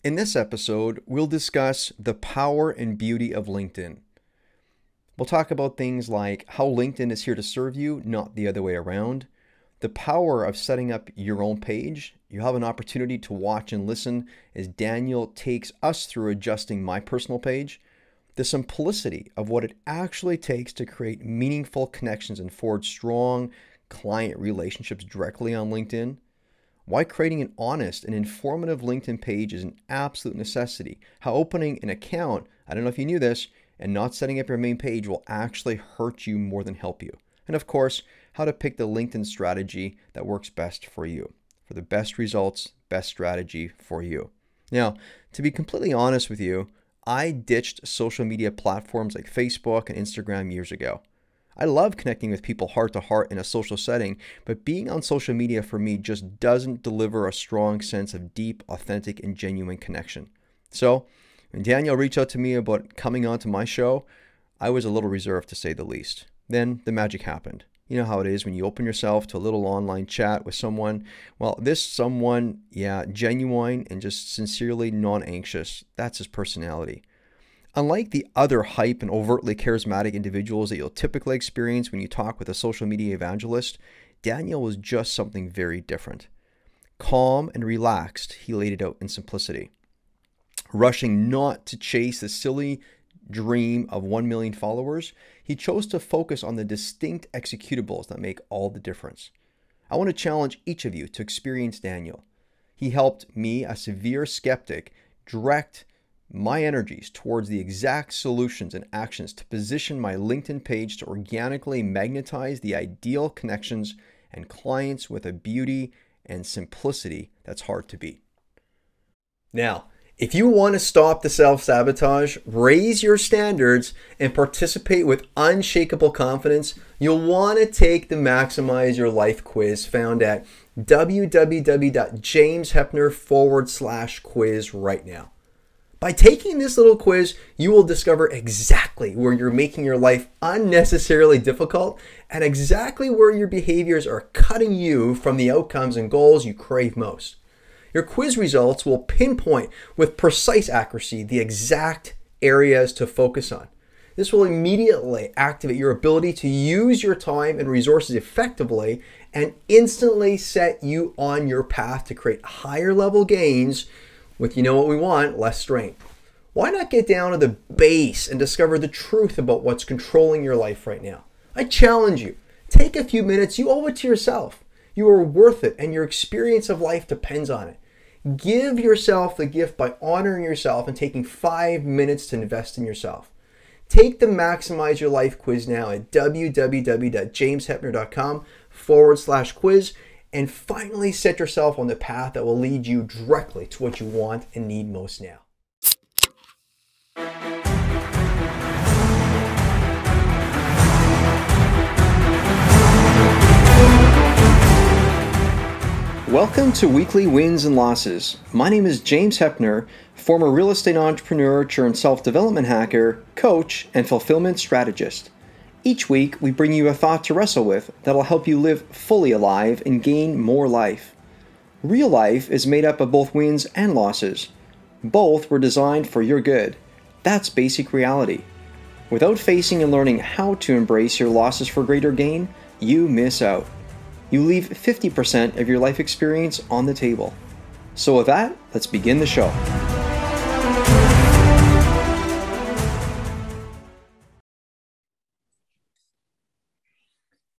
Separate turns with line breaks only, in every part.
In this episode, we'll discuss the power and beauty of LinkedIn. We'll talk about things like how LinkedIn is here to serve you, not the other way around, the power of setting up your own page. You have an opportunity to watch and listen as Daniel takes us through adjusting my personal page, the simplicity of what it actually takes to create meaningful connections and forge strong client relationships directly on LinkedIn, why creating an honest and informative LinkedIn page is an absolute necessity, how opening an account, I don't know if you knew this, and not setting up your main page will actually hurt you more than help you. And of course, how to pick the LinkedIn strategy that works best for you, for the best results, best strategy for you. Now, to be completely honest with you, I ditched social media platforms like Facebook and Instagram years ago. I love connecting with people heart to heart in a social setting, but being on social media for me just doesn't deliver a strong sense of deep, authentic, and genuine connection. So, when Daniel reached out to me about coming on to my show, I was a little reserved to say the least. Then the magic happened. You know how it is when you open yourself to a little online chat with someone. Well, this someone, genuine and just sincerely non-anxious. That's his personality. Unlike the other hype and overtly charismatic individuals that you'll typically experience when you talk with a social media evangelist, Daniel was just something very different. Calm and relaxed, he laid it out in simplicity. Rushing not to chase the silly dream of 1 million followers, he chose to focus on the distinct executables that make all the difference. I want to challenge each of you to experience Daniel. He helped me, a severe skeptic, direct my energies towards the exact solutions and actions to position my LinkedIn page to organically magnetize the ideal connections and clients with a beauty and simplicity that's hard to beat. Now, if you want to stop the self-sabotage, raise your standards, and participate with unshakable confidence, you'll want to take the Maximize Your Life quiz found at www.jameshepner.com/quiz right now. By taking this little quiz, you will discover exactly where you're making your life unnecessarily difficult and exactly where your behaviors are cutting you from the outcomes and goals you crave most. Your quiz results will pinpoint with precise accuracy the exact areas to focus on. This will immediately activate your ability to use your time and resources effectively and instantly set you on your path to create higher level gains with, you know what we want, less strain. Why not get down to the base and discover the truth about what's controlling your life right now? I challenge you. Take a few minutes. You owe it to yourself. You are worth it, and your experience of life depends on it. Give yourself the gift by honoring yourself and taking 5 minutes to invest in yourself. Take the Maximize Your Life quiz now at www.jameshepner.com/quiz and finally set yourself on the path that will lead you directly to what you want and need most now. Welcome to Weekly Wins and Losses. My name is James Hepner, former real estate entrepreneur turned self-development hacker, coach, and fulfillment strategist. Each week, we bring you a thought to wrestle with that'll help you live fully alive and gain more life. Real life is made up of both wins and losses. Both were designed for your good. That's basic reality. Without facing and learning how to embrace your losses for greater gain, you miss out. You leave 50% of your life experience on the table. So with that, let's begin the show.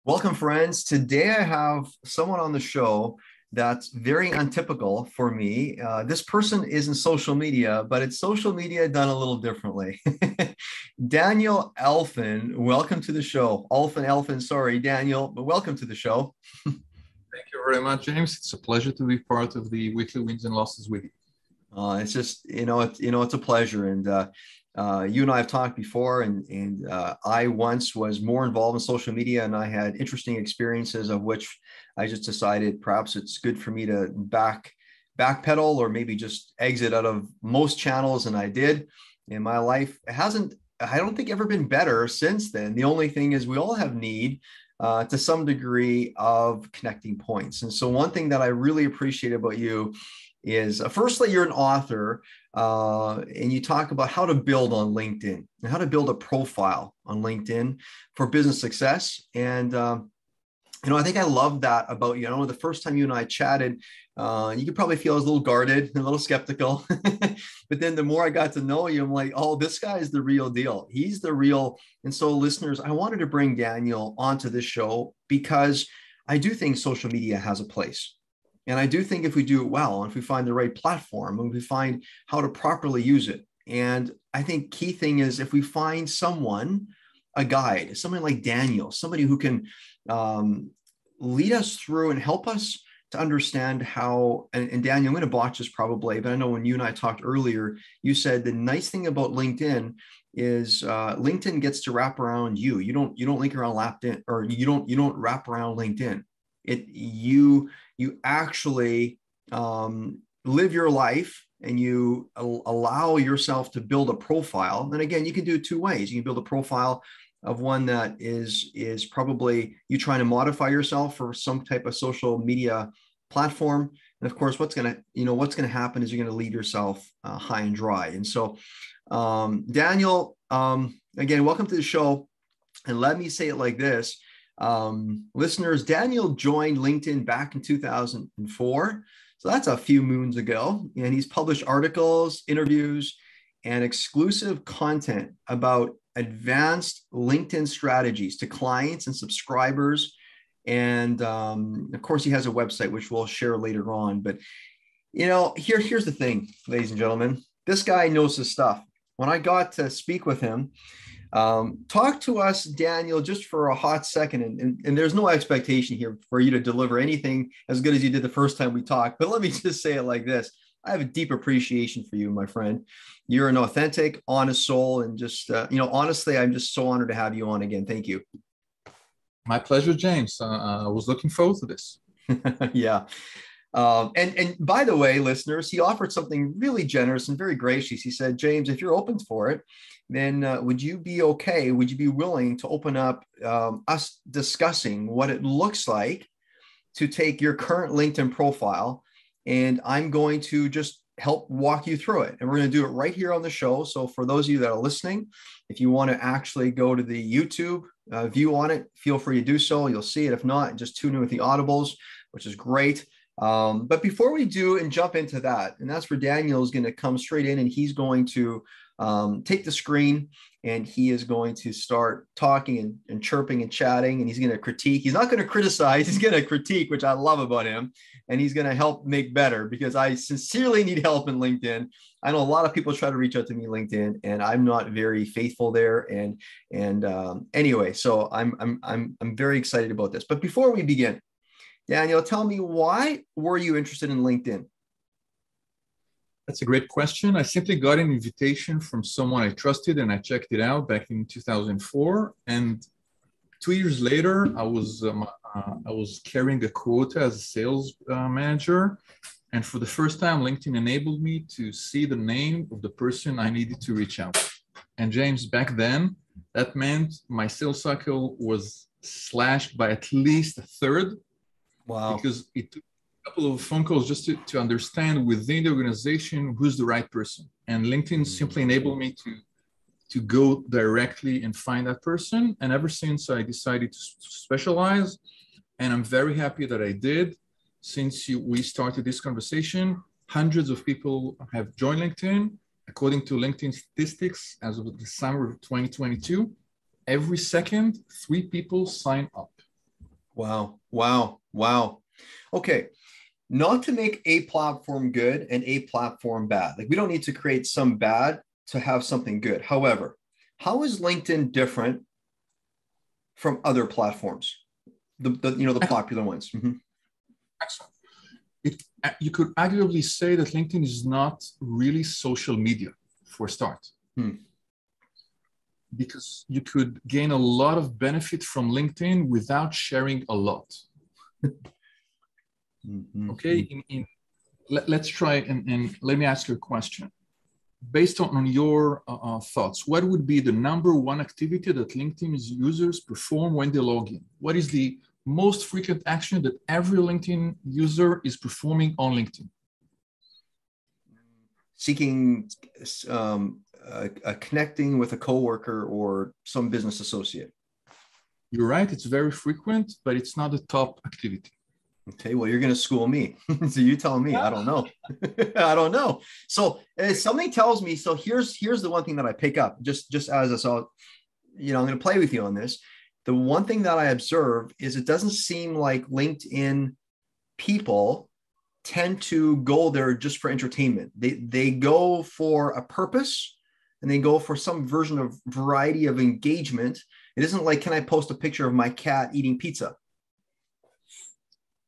Welcome, friends. Today I have someone on the show that's very untypical for me. This person isn't social media, but it's social media done a little differently. Daniel Alfon, welcome to the show. Alfon, sorry, Daniel, but welcome to the show.
Thank you very much, James. It's a pleasure to be part of the Weekly Wins and Losses with you.
It's just, it's a pleasure. And you and I have talked before, and I once was more involved in social media, and I had interesting experiences of which I just decided perhaps it's good for me to backpedal or maybe just exit out of most channels. And I did. And my life hasn't, I don't think, ever been better since then. The only thing is we all have need to some degree of connecting points. And so one thing that I really appreciate about you is firstly, you're an author, and you talk about how to build on LinkedIn and how to build a profile on LinkedIn for business success. And I think I love that about you. I know the first time you and I chatted, you could probably feel I was a little guarded, a little skeptical. But then the more I got to know you, I'm like, oh, this guy is the real deal. He's the real. And so, listeners, I wanted to bring Daniel onto this show because I do think social media has a place. And I do think if we do it well, and if we find the right platform, and if we find how to properly use it. And I think key thing is if we find someone, a guide, somebody like Daniel, somebody who can lead us through and help us to understand how, and Daniel, I'm going to botch this probably, but I know when you and I talked earlier, you said the nice thing about LinkedIn is LinkedIn gets to wrap around you. You don't link around LinkedIn, or you don't wrap around LinkedIn. You actually live your life, and you allow yourself to build a profile. And again, you can do it two ways. You can build a profile of one that is probably you trying to modify yourself for some type of social media platform. And of course, what's going to happen is you're going to leave yourself high and dry. And so, Daniel, again, welcome to the show. And let me say it like this. Listeners, Daniel joined LinkedIn back in 2004. So that's a few moons ago. And he's published articles, interviews, and exclusive content about advanced LinkedIn strategies to clients and subscribers. And of course, he has a website, which we'll share later on. But, here's the thing, ladies and gentlemen, this guy knows his stuff. When I got to speak with him, talk to us, Daniel, just for a hot second. And there's no expectation here for you to deliver anything as good as you did the first time we talked. But let me just say it like this. I have a deep appreciation for you, my friend. You're an authentic, honest soul. And just, honestly, I'm just so honored to have you on again. Thank you.
My pleasure, James. I was looking forward to this.
Yeah. And by the way, listeners, he offered something really generous and very gracious. He said, James, if you're open for it, then would you be willing to open up us discussing what it looks like to take your current LinkedIn profile, and I'm going to just help walk you through it. And we're going to do it right here on the show. So for those of you that are listening, if you want to actually go to the YouTube view on it, feel free to do so. You'll see it. If not, just tune in with the audibles, which is great. But before we do and jump into that, and that's where Daniel is going to come straight in, and he's going to take the screen, and he is going to start talking and chirping and chatting, and he's going to critique. He's not going to criticize. He's going to critique, which I love about him. And he's going to help make better, because I sincerely need help in LinkedIn. I know a lot of people try to reach out to me LinkedIn, and I'm not very faithful there. And anyway, so I'm very excited about this. But before we begin, Daniel, tell me, why were you interested in LinkedIn?
That's a great question. I simply got an invitation from someone I trusted, and I checked it out back in 2004. And 2 years later, I was carrying a quota as a sales manager. And for the first time, LinkedIn enabled me to see the name of the person I needed to reach out. And James, back then, that meant my sales cycle was slashed by at least a third.
Wow.
Because it took a couple of phone calls just to understand within the organization who's the right person. And LinkedIn simply enabled me to go directly and find that person. And ever since, I decided to specialize. And I'm very happy that I did. Since we started this conversation, hundreds of people have joined LinkedIn. According to LinkedIn statistics, as of December of 2022, every second, 3 people sign up.
Wow. Okay. Not to make a platform good and a platform bad. Like, we don't need to create some bad to have something good. However, how is LinkedIn different from other platforms? The popular ones. Mm-hmm.
Excellent. You could arguably say that LinkedIn is not really social media, for a start. Because you could gain a lot of benefit from LinkedIn without sharing a lot. Okay, let's try and let me ask you a question. Based on your thoughts, what would be the #1 activity that LinkedIn's users perform when they log in? What is the most frequent action that every LinkedIn user is performing on LinkedIn?
seeking, connecting with a coworker or some business associate?
You're right. It's very frequent, but it's not the top activity.
Okay, well, you're going to school me. So you tell me. I don't know. I don't know. So something tells me. So here's the one thing that I pick up just as I saw. I'm going to play with you on this. The one thing that I observe is it doesn't seem like LinkedIn people tend to go there just for entertainment. They go for a purpose, and they go for some version of variety of engagement. It isn't like, can I post a picture of my cat eating pizza?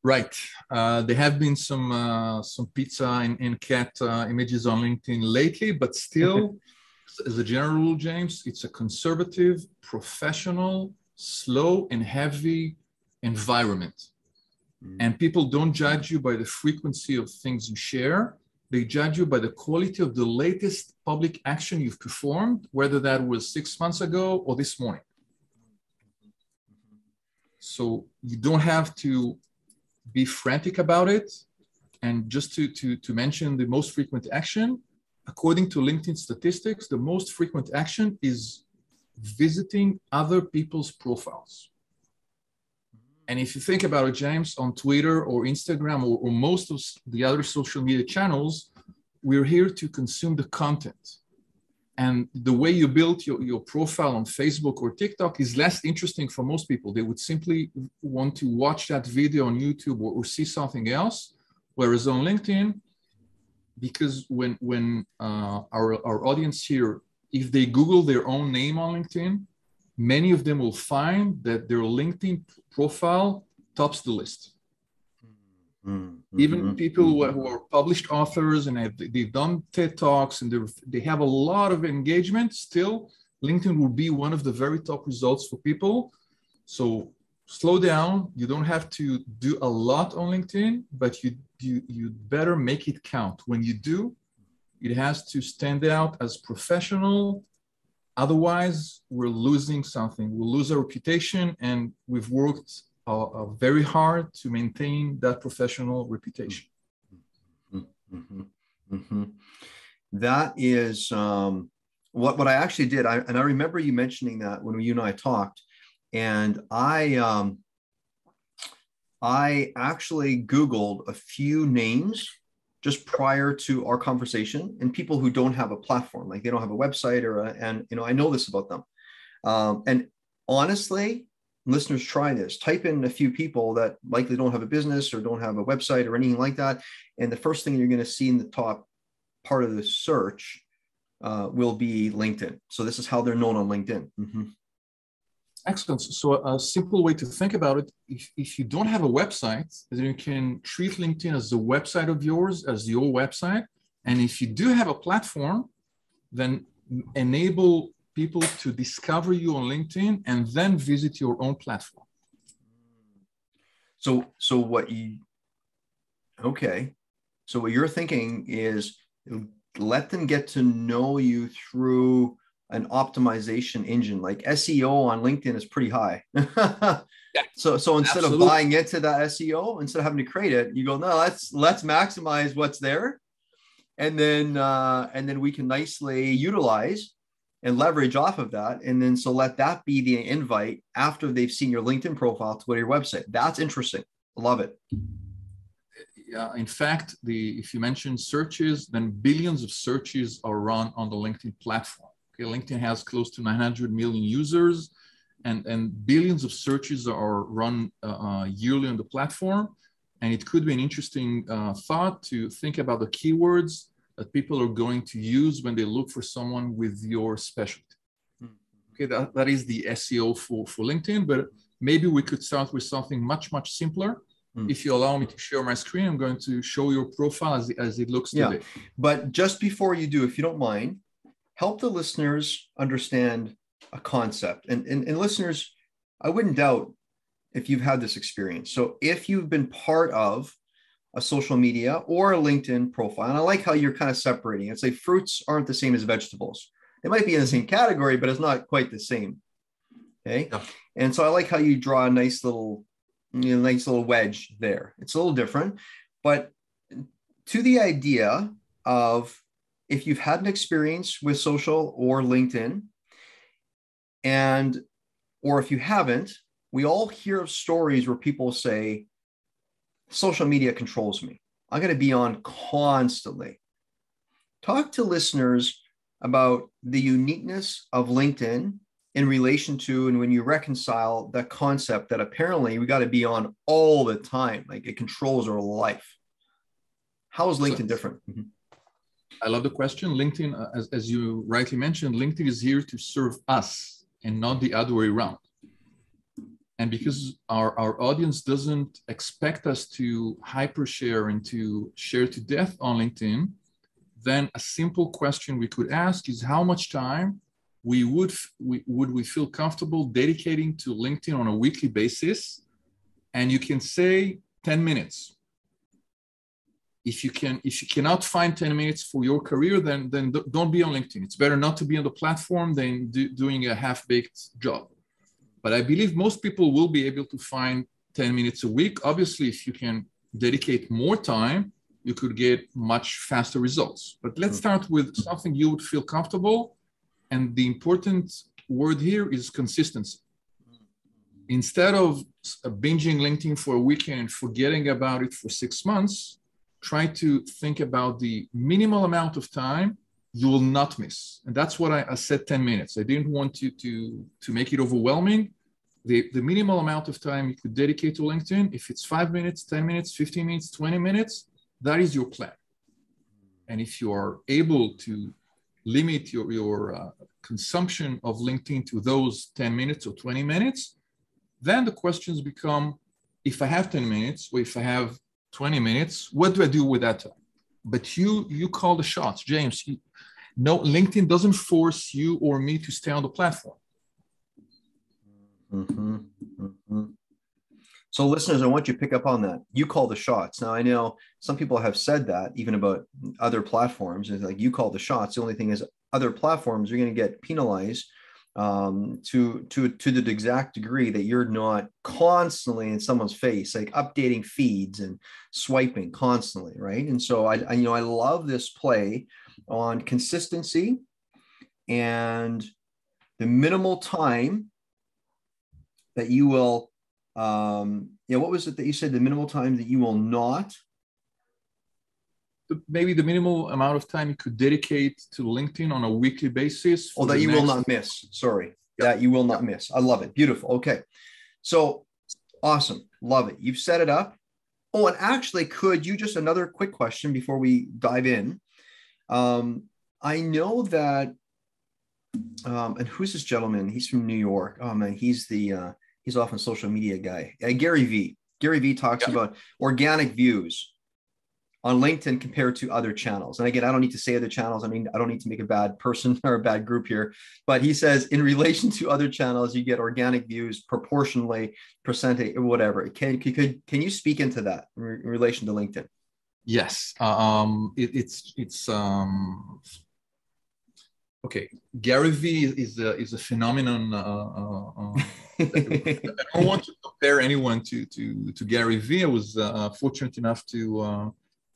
Right. There have been some pizza and cat images on LinkedIn lately, but still, as a general rule, James, it's a conservative, professional, slow and heavy environment. And people don't judge you by the frequency of things you share. They judge you by the quality of the latest public action you've performed, whether that was 6 months ago or this morning. So you don't have to be frantic about it. And just to mention the most frequent action, according to LinkedIn statistics, the most frequent action is visiting other people's profiles. And if you think about it, James, on Twitter or Instagram or most of the other social media channels, we're here to consume the content. And the way you build your profile on Facebook or TikTok is less interesting for most people. They would simply want to watch that video on YouTube or see something else. Whereas on LinkedIn, because when our audience here, if they Google their own name on LinkedIn, many of them will find that their LinkedIn profile tops the list. Mm-hmm. Even people who are published authors and they've done TED Talks and they have a lot of engagement, still LinkedIn will be one of the very top results for people. So slow down. You don't have to do a lot on LinkedIn, but you better make it count. When you do, it has to stand out as professional. Otherwise, we're losing something. We'll lose our reputation, and we've worked very hard to maintain that professional reputation.
Mm-hmm. Mm-hmm. That is what I actually did. I remember you mentioning that when you and I talked, and I actually Googled a few names just prior to our conversation, and people who don't have a platform, like they don't have a website and I know this about them. And honestly, listeners, try this. Type in a few people that likely don't have a business or don't have a website or anything like that. And the first thing you're going to see in the top part of the search will be LinkedIn. So this is how they're known on LinkedIn. Mm-hmm.
Excellent. So a simple way to think about it, if you don't have a website, then you can treat LinkedIn as the website of yours, as your website. And if you do have a platform, then enable people to discover you on LinkedIn and then visit your own platform.
So what you're thinking is let them get to know you through an optimization engine. Like SEO on LinkedIn is pretty high. Yeah. So instead Absolutely. Of buying into that SEO, instead of having to create it, you go, no, let's maximize what's there. And then we can nicely utilize and leverage off of that. And then so let that be the invite after they've seen your LinkedIn profile to go to your website. That's interesting. Love it.
Yeah, in fact, if you mention searches, then billions of searches are run on the LinkedIn platform. Okay, LinkedIn has close to 900 million users, and billions of searches are run yearly on the platform. And it could be an interesting thought to think about the keywords that people are going to use when they look for someone with your specialty. Okay, that is the SEO for LinkedIn, but maybe we could start with something much, much simpler. If you allow me to share my screen, I'm going to show your profile as it looks today.
Yeah, but just before you do, if you don't mind, help the listeners understand a concept. And listeners, I wouldn't doubt if you've had this experience. So if you've been part of a social media or a LinkedIn profile, and I like how you're kind of separating. It's like fruits aren't the same as vegetables. They might be in the same category, but it's not quite the same. Okay. Yeah. And so I like how you draw a nice little wedge there. It's a little different, but to the idea of if you've had an experience with social or LinkedIn, and or if you haven't, we all hear of stories where people say, social media controls me. I'm going to be on constantly. Talk to listeners about the uniqueness of LinkedIn in relation to, and when you reconcile that concept that apparently we got to be on all the time, like it controls our life. How is LinkedIn different? Mm-hmm.
I love the question. LinkedIn, as you rightly mentioned, LinkedIn is here to serve us and not the other way around. And because our audience doesn't expect us to hypershare and to share to death on LinkedIn, then a simple question we could ask is how much time would we feel comfortable dedicating to LinkedIn on a weekly basis? And you can say 10 minutes. If you cannot find 10 minutes for your career, then don't be on LinkedIn. It's better not to be on the platform than doing a half-baked job. But I believe most people will be able to find 10 minutes a week. Obviously, if you can dedicate more time, you could get much faster results. But let's start with something you would feel comfortable. And the important word here is consistency. Instead of binging LinkedIn for a weekend and forgetting about it for 6 months, try to think about the minimal amount of time you will not miss. And that's what I said 10 minutes. I didn't want you to make it overwhelming. The minimal amount of time you could dedicate to LinkedIn, if it's 5 minutes, 10 minutes, 15 minutes, 20 minutes, that is your plan. And if you are able to limit your consumption of LinkedIn to those 10 minutes or 20 minutes, then the questions become, if I have 10 minutes or if I have 20 minutes, what do I do with that time? But you call the shots, James. No, LinkedIn doesn't force you or me to stay on the platform.
Mm-hmm. Mm-hmm. So listeners, I want you to pick up on that. You call the shots. Now, I know some people have said that even about other platforms. It's like you call the shots. The only thing is other platforms are going to get penalized to the exact degree that you're not constantly in someone's face, like updating feeds and swiping constantly, right? And so I love this play on consistency and the minimal time that you will what was it that you said? The minimal time that you will not?
Maybe the minimal amount of time you could dedicate to LinkedIn on a weekly basis.
Oh, that you will not miss. Sorry. Yep. That you will not miss. I love it. Beautiful. Okay. So awesome. Love it. You've set it up. Oh, and actually, could you just another quick question before we dive in? I know that, and who's this gentleman? He's from New York. Oh man, he's often social media guy. Gary V. Gary V talks about organic views on LinkedIn compared to other channels. And again, I don't need to say other channels. I mean, I don't need to make a bad person or a bad group here, but he says in relation to other channels, you get organic views proportionally, percentage, whatever. Can you speak into that in relation to LinkedIn?
Yes. Okay. Gary V is a phenomenon. I don't want to compare anyone to Gary V. I was fortunate enough to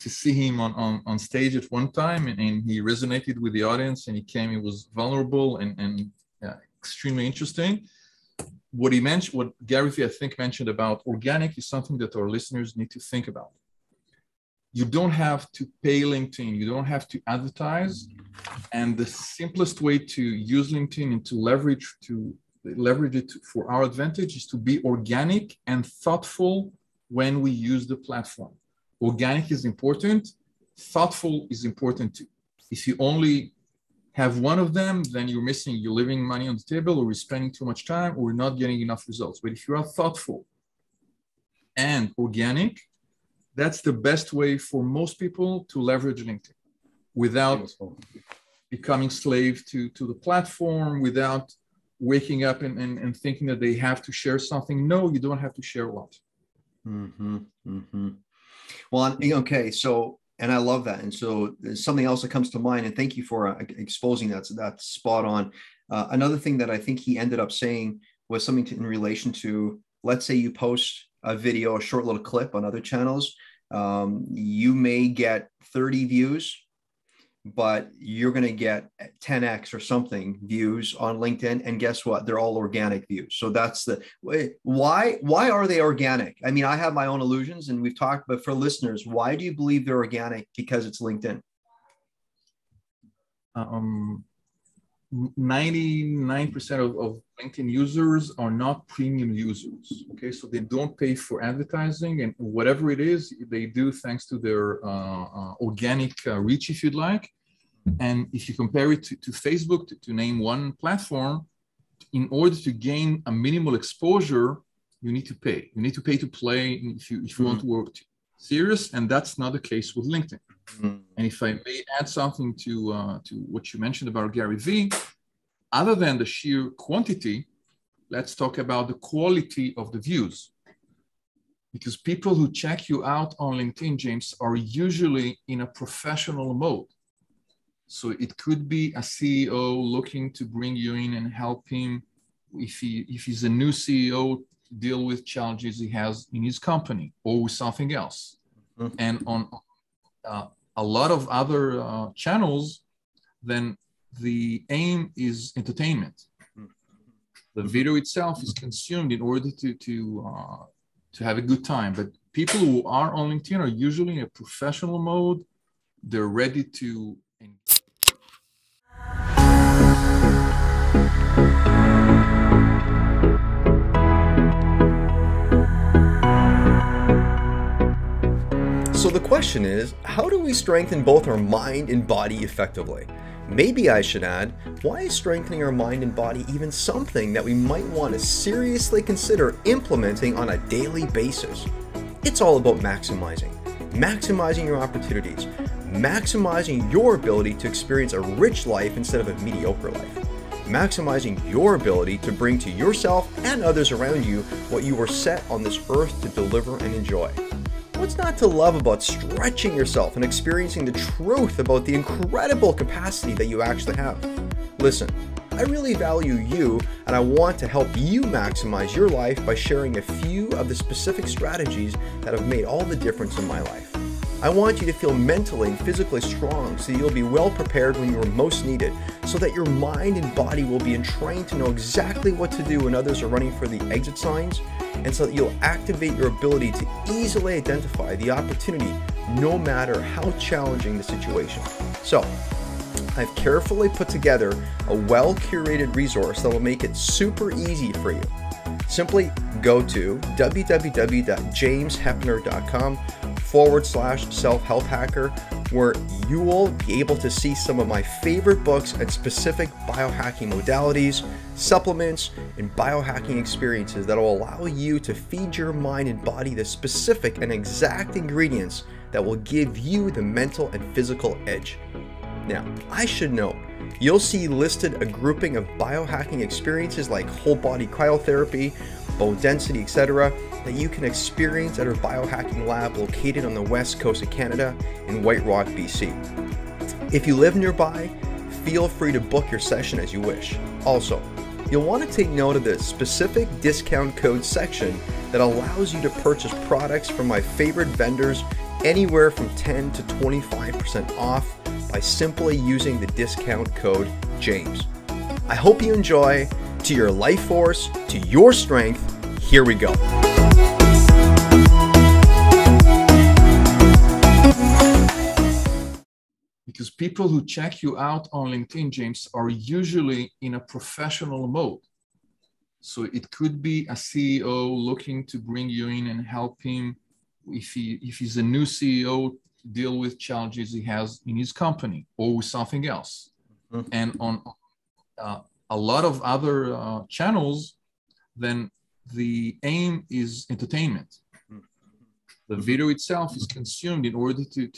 see him on stage at one time, and he resonated with the audience, and he was vulnerable and extremely interesting. What Gary V, I think, mentioned about organic is something that our listeners need to think about. You don't have to pay LinkedIn. You don't have to advertise. And the simplest way to use LinkedIn and to leverage it for our advantage is to be organic and thoughtful when we use the platform. Organic is important. Thoughtful is important too. If you only have one of them, then you're leaving money on the table, or you're spending too much time, or you're not getting enough results. But if you are thoughtful and organic, that's the best way for most people to leverage LinkedIn without becoming slave to the platform, without waking up and thinking that they have to share something. No, you don't have to share a lot.
Mm-hmm. Mm-hmm. Well, okay. So, and I love that. And so there's something else that comes to mind, and thank you for exposing that. So that's spot on. Another thing that I think he ended up saying was something in relation to, let's say you post a video, a short little clip on other channels. You may get 30 views, but you're going to get 10x or something views on LinkedIn. And guess what? They're all organic views. So that's the why are they organic? I mean, I have my own illusions and we've talked, but for listeners, why do you believe they're organic? Because it's LinkedIn.
99% of LinkedIn users are not premium users. Okay, so they don't pay for advertising, and whatever it is, they do thanks to their organic reach, if you'd like. And if you compare it to Facebook, to name one platform, in order to gain a minimal exposure, you need to pay. You need to pay to play if you want to work serious, and that's not the case with LinkedIn. And if I may add something to what you mentioned about Gary Vee, other than the sheer quantity, let's talk about the quality of the views. Because people who check you out on LinkedIn, James, are usually in a professional mode. So it could be a CEO looking to bring you in and help him if he's a new CEO deal with challenges he has in his company or with something else. And on a lot of other channels, then the aim is entertainment. The video itself is consumed in order to have a good time. But people who are on LinkedIn are usually in a professional mode. They're ready to engage.
So the question is, how do we strengthen both our mind and body effectively? Maybe I should add, why is strengthening our mind and body even something that we might want to seriously consider implementing on a daily basis? It's all about maximizing your opportunities, maximizing your ability to experience a rich life instead of a mediocre life, maximizing your ability to bring to yourself and others around you what you were set on this earth to deliver and enjoy. What's not to love about stretching yourself and experiencing the truth about the incredible capacity that you actually have? Listen, I really value you and I want to help you maximize your life by sharing a few of the specific strategies that have made all the difference in my life. I want you to feel mentally and physically strong so you'll be well prepared when you are most needed, so that your mind and body will be entrained to know exactly what to do when others are running for the exit signs, and so that you'll activate your ability to easily identify the opportunity no matter how challenging the situation. So, I've carefully put together a well-curated resource that will make it super easy for you. Simply go to www.jameshepner.com/self-help hacker, where you will be able to see some of my favorite books and specific biohacking modalities, supplements, and biohacking experiences that will allow you to feed your mind and body the specific and exact ingredients that will give you the mental and physical edge. Now, I should note, you'll see listed a grouping of biohacking experiences like whole body cryotherapy, bone density, etc., that you can experience at our biohacking lab located on the west coast of Canada in White Rock, BC. If you live nearby, feel free to book your session as you wish. Also, you'll want to take note of the specific discount code section that allows you to purchase products from my favorite vendors anywhere from 10 to 25% off by simply using the discount code JAMES. I hope you enjoy. To your life force, to your strength, here we go.
Because people who check you out on LinkedIn, James, are usually in a professional mode. So it could be a CEO looking to bring you in and help him if he's a new CEO deal with challenges he has in his company or with something else. And on a lot of other channels, then the aim is entertainment. The video itself is consumed in order to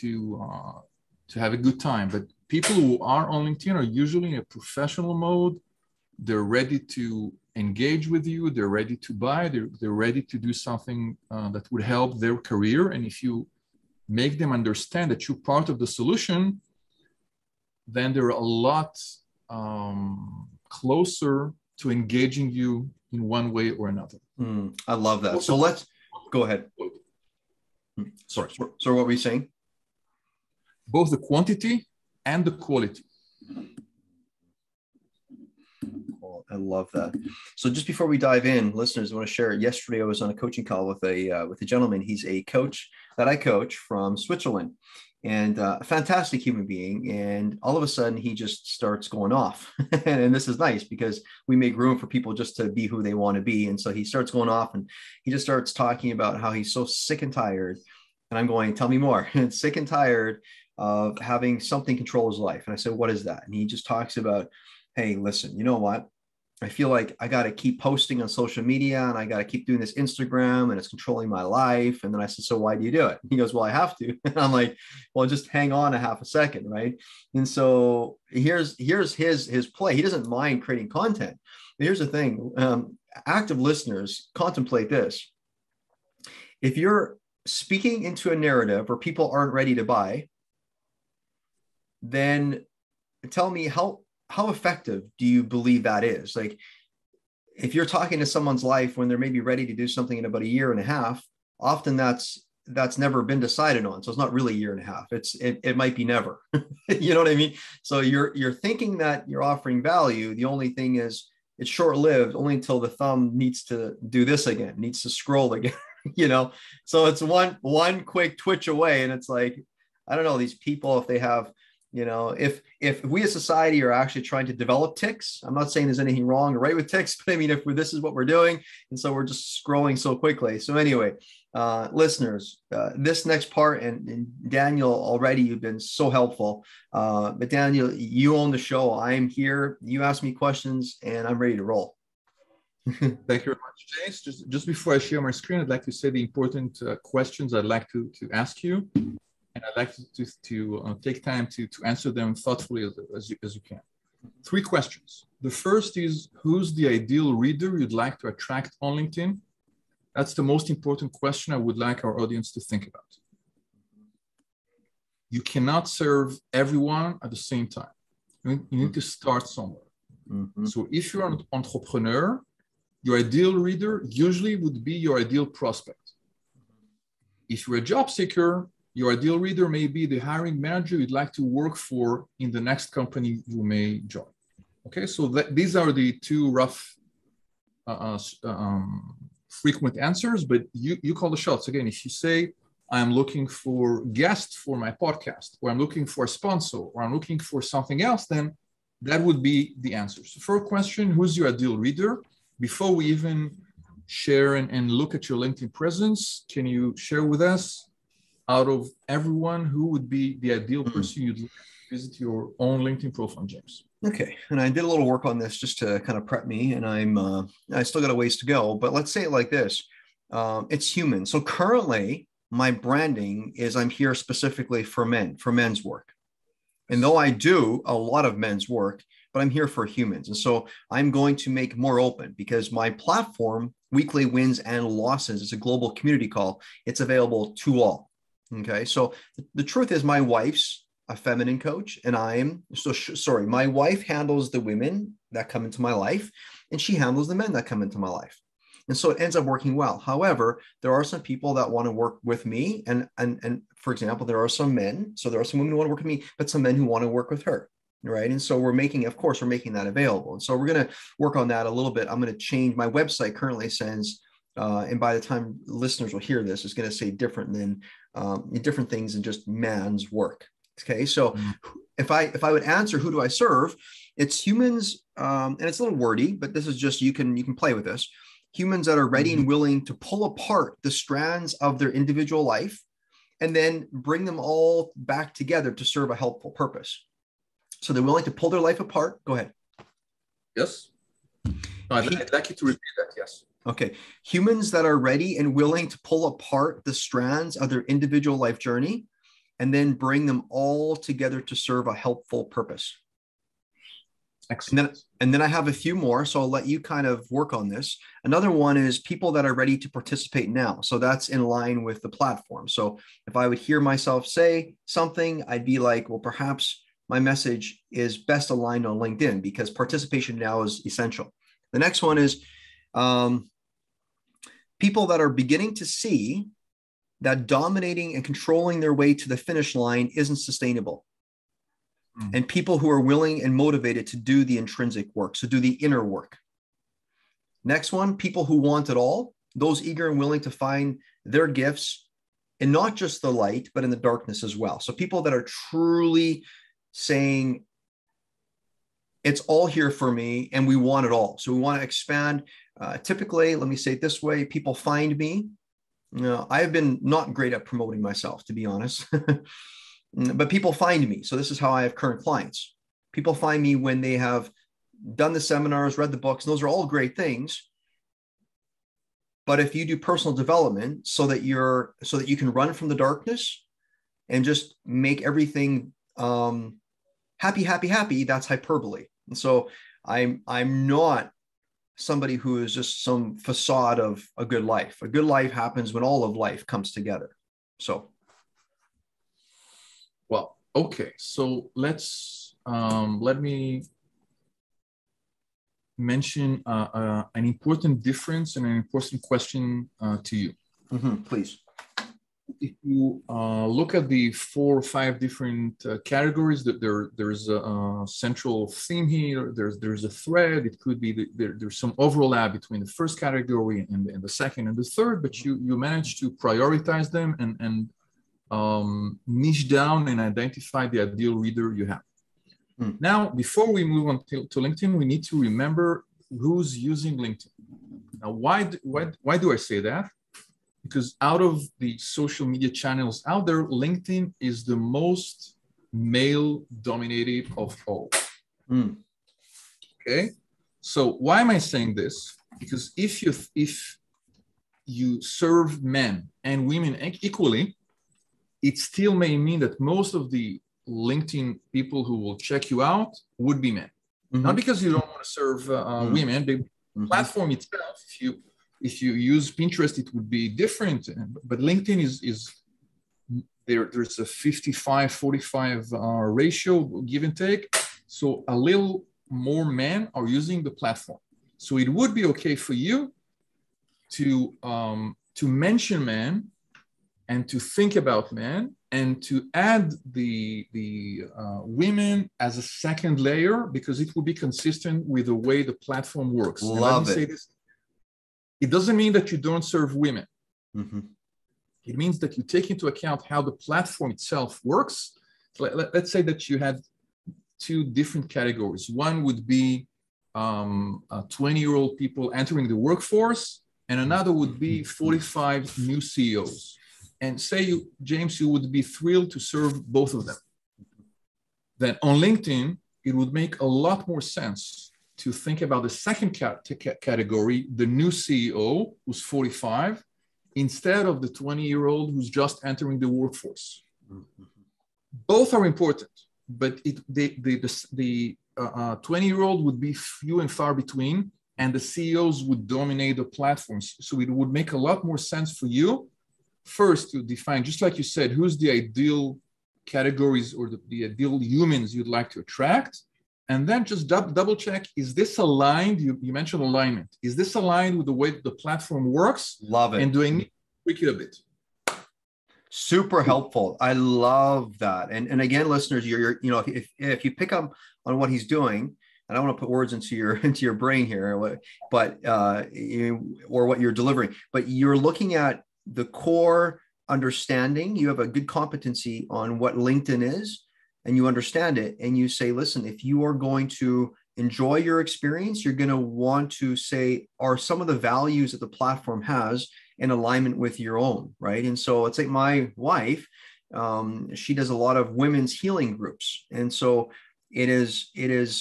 have a good time. But people who are on LinkedIn are usually in a professional mode. They're ready to engage with you. They're ready to buy. They're ready to do something that would help their career. And if you make them understand that you're part of the solution, then they're a lot closer to engaging you in one way or another.
I love that. So let's go ahead. Sorry. So what were you saying?
Both the quantity and the quality.
Cool. I love that. So just before we dive in, listeners, I want to share. Yesterday, I was on a coaching call with a gentleman. He's a coach that I coach from Switzerland, and a fantastic human being. And all of a sudden, he just starts going off. And this is nice because we make room for people just to be who they want to be. And so he starts going off, and he just starts talking about how he's so sick and tired. And I'm going, tell me more. And sick and tired of having something control his life. And I said, what is that? And he just talks about, hey, listen, you know what? I feel like I got to keep posting on social media and I got to keep doing this Instagram and it's controlling my life. And then I said, so why do you do it? He goes, well, I have to. And I'm like, well, just hang on a half a second. Right. And so here's his play. He doesn't mind creating content. But here's the thing. Active listeners, contemplate this. If you're speaking into a narrative where people aren't ready to buy, then tell me how effective do you believe that is? Like, if you're talking to someone's life when they're maybe ready to do something in about a year and a half, often that's never been decided on. So it's not really a year and a half. It might be never. You know what I mean? So you're thinking that you're offering value. The only thing is it's short-lived, only until the thumb needs to do this again, needs to scroll again. You know, so it's one quick twitch away, and it's like, I don't know, these people, if they have, you know, if we as society are actually trying to develop tics, I'm not saying there's anything wrong or right with tics, but I mean, this is what we're doing, and so we're just scrolling so quickly. So anyway, listeners, this next part, and Daniel, already you've been so helpful, but Daniel, you own the show. I'm here. You ask me questions, and I'm ready to roll.
Thank you very much, James. Just before I share my screen, I'd like to say the important questions I'd like to ask you, and I'd like to take time to answer them thoughtfully as you can. 3 questions. The first is, who's the ideal reader you'd like to attract on LinkedIn? That's the most important question I would like our audience to think about. You cannot serve everyone at the same time. You need to start somewhere. Mm-hmm. So if you're an entrepreneur, your ideal reader usually would be your ideal prospect. If you're a job seeker, your ideal reader may be the hiring manager you'd like to work for in the next company you may join. Okay, so these are the 2 rough, frequent answers, but you call the shots. Again, if you say, I'm looking for guests for my podcast, or I'm looking for a sponsor, or I'm looking for something else, then that would be the answer. So first question, who's your ideal reader? Before we even share and look at your LinkedIn presence, can you share with us, out of everyone, who would be the ideal person you'd like to visit your own LinkedIn profile, James?
Okay, and I did a little work on this just to kind of prep me, and I still got a ways to go, but let's say it like this. It's human. So currently, my branding is I'm here specifically for men's work. And though I do a lot of men's work, but I'm here for humans. And so I'm going to make more open, because my platform, Weekly Wins and Losses, is a global community call. It's available to all. Okay. So the truth is, my wife's a feminine coach, and my wife handles the women that come into my life, and she handles the men that come into my life. And so it ends up working well. However, there are some people that want to work with me. And for example, there are some men. So there are some women who want to work with me, but some men who want to work with her. Right. And so we're making that available. And so we're going to work on that a little bit. I'm going to change my website. Currently sends, and by the time listeners will hear this, it's going to say different things than just man's work. Okay. So if I would answer, who do I serve? It's humans. And it's a little wordy, but this is just, you can play with this. Humans that are ready and willing to pull apart the strands of their individual life and then bring them all back together to serve a helpful purpose. So they're willing to pull their life apart. Go ahead.
Yes. No, I'd like you to repeat that. Yes.
Okay. Humans that are ready and willing to pull apart the strands of their individual life journey and then bring them all together to serve a helpful purpose. Excellent. And then I have a few more, so I'll let you kind of work on this. Another one is people that are ready to participate now. So that's in line with the platform. So if I would hear myself say something, I'd be like, well, perhaps my message is best aligned on LinkedIn, because participation now is essential. The next one is people that are beginning to see that dominating and controlling their way to the finish line isn't sustainable. and people who are willing and motivated to do the intrinsic work, so do the inner work. Next one, people who want it all, those eager and willing to find their gifts in not just the light, but in the darkness as well. So people that are truly saying, it's all here for me and we want it all. So we want to expand. Typically, let me say it this way, people find me. I have been not great at promoting myself, to be honest, but people find me. So this is how I have current clients. People find me when they have done the seminars, read the books, and those are all great things. But if you do personal development so that you can run from the darkness and just make everything happy, happy, happy, that's hyperbole. And so I'm not somebody who is just some facade of a good life. A good life happens when all of life comes together. So.
Well, okay. So let me mention an important difference and an important question to you.
Please.
If you look at the 4 or 5 different categories, that there's a central theme here. There's a thread. It could be there's some overlap between the first category and the second and the third, but you manage to prioritize them and niche down and identify the ideal reader you have. Now, before we move on to LinkedIn, we need to remember who's using LinkedIn. Now, why do I say that? Because out of the social media channels out there, LinkedIn is the most male-dominated of all. Okay, so why am I saying this? Because if you serve men and women equally, it still may mean that most of the LinkedIn people who will check you out would be men. Not because you don't want to serve women, the platform itself, if you use Pinterest, it would be different. But LinkedIn is there's a 55-45 ratio, give and take. So a little more men are using the platform. So it would be okay for you to mention men and to think about men and to add the women as a second layer, because it will be consistent with the way the platform works.
Love it.
Say this. It doesn't mean that you don't serve women. It means that you take into account how the platform itself works. Let's say that you had 2 different categories. One would be 20-year-old people entering the workforce, and another would be 45 new CEOs. And say, James, you would be thrilled to serve both of them. Then on LinkedIn, it would make a lot more sense to think about the second category, the new CEO who's 45, instead of the 20-year-old who's just entering the workforce. Both are important, but the 20-year-old would be few and far between, and the CEOs would dominate the platforms. So it would make a lot more sense for you first to define, just like you said, who's the ideal categories or the ideal humans you'd like to attract. And then just double check, is this aligned? You mentioned alignment. Is this aligned with the way the platform works?
Love it.
And do I need to tweak it a bit?
Super helpful. I love that. And again, listeners, you're if you pick up on what he's doing, and I don't want to put words into your brain here, but or what you're delivering, but you're looking at the core understanding. You have a good competency on what LinkedIn is, and you understand it, and you say, listen, if you are going to enjoy your experience, you're going to want to say, are some of the values that the platform has in alignment with your own, right? And so it's like my wife, she does a lot of women's healing groups. And so it is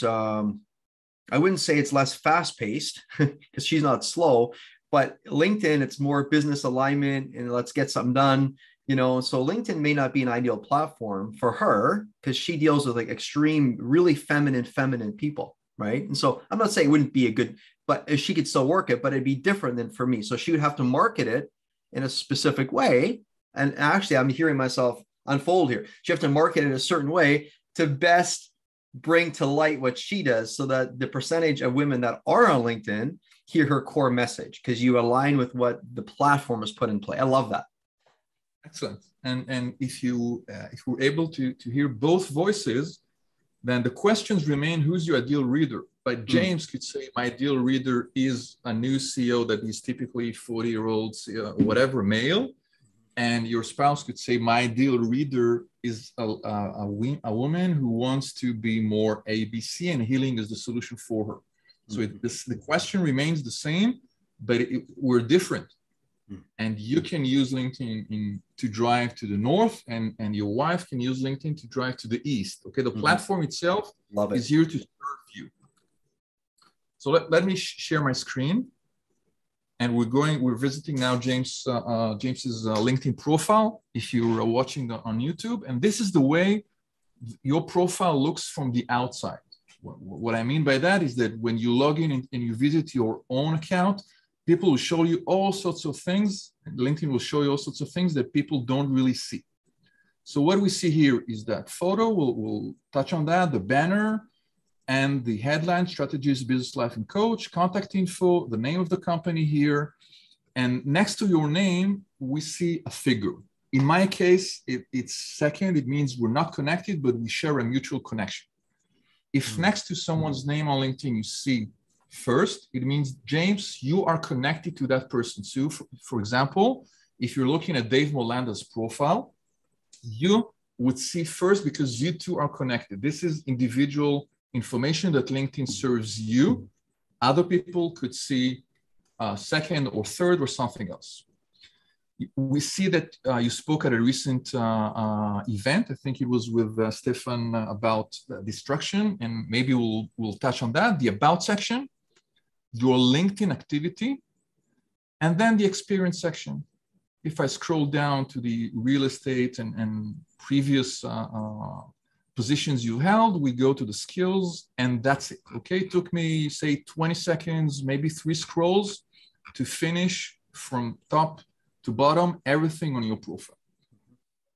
I wouldn't say it's less fast-paced because she's not slow, but LinkedIn, it's more business alignment and let's get something done. So LinkedIn may not be an ideal platform for her because she deals with like extreme, really feminine people, right? And so I'm not saying it wouldn't be a good, but she could still work it, but it'd be different than for me. So she would have to market it in a specific way. And actually, I'm hearing myself unfold here. She have to market it a certain way to best bring to light what she does so that the percentage of women that are on LinkedIn hear her core message because you align with what the platform has put in play. I love that.
Excellent. And if we're able to hear both voices, Then the questions remain, who's your ideal reader? But James could say, my ideal reader is a new CEO that is typically 40-year-old, whatever, male. And your spouse could say, my ideal reader is a woman who wants to be more ABC, and healing is the solution for her. So the question remains the same, but we're different. And you can use LinkedIn to drive to the north, and your wife can use LinkedIn to drive to the east. Okay, the platform itself is here to serve you. So let me share my screen. And we're visiting now James's LinkedIn profile, if you're watching on YouTube. And this is the way your profile looks from the outside. What I mean by that is that when you log in and you visit your own account, people will show you all sorts of things. LinkedIn will show you all sorts of things that people don't really see. So what we see here is that photo, we'll touch on that, the banner, and the headline, Strategies, Business, Life, and Coach, contact info, the name of the company here. And next to your name, we see a figure. In my case, it's second. It means we're not connected, but we share a mutual connection. If next to someone's name on LinkedIn, you see first, it means, James, you are connected to that person. So for example, if you're looking at Dave Molanda's profile, you would see first because you two are connected. This is individual information that LinkedIn serves you. Other people could see second or third or something else. We see that you spoke at a recent event. I think it was with Stefan about destruction, and maybe we'll touch on that. The about section, your LinkedIn activity, and then the experience section. If I scroll down to the real estate and previous positions you held, we go to the skills, and that's it. Okay, it took me, say, 20 seconds, maybe 3 scrolls to finish from top to bottom everything on your profile.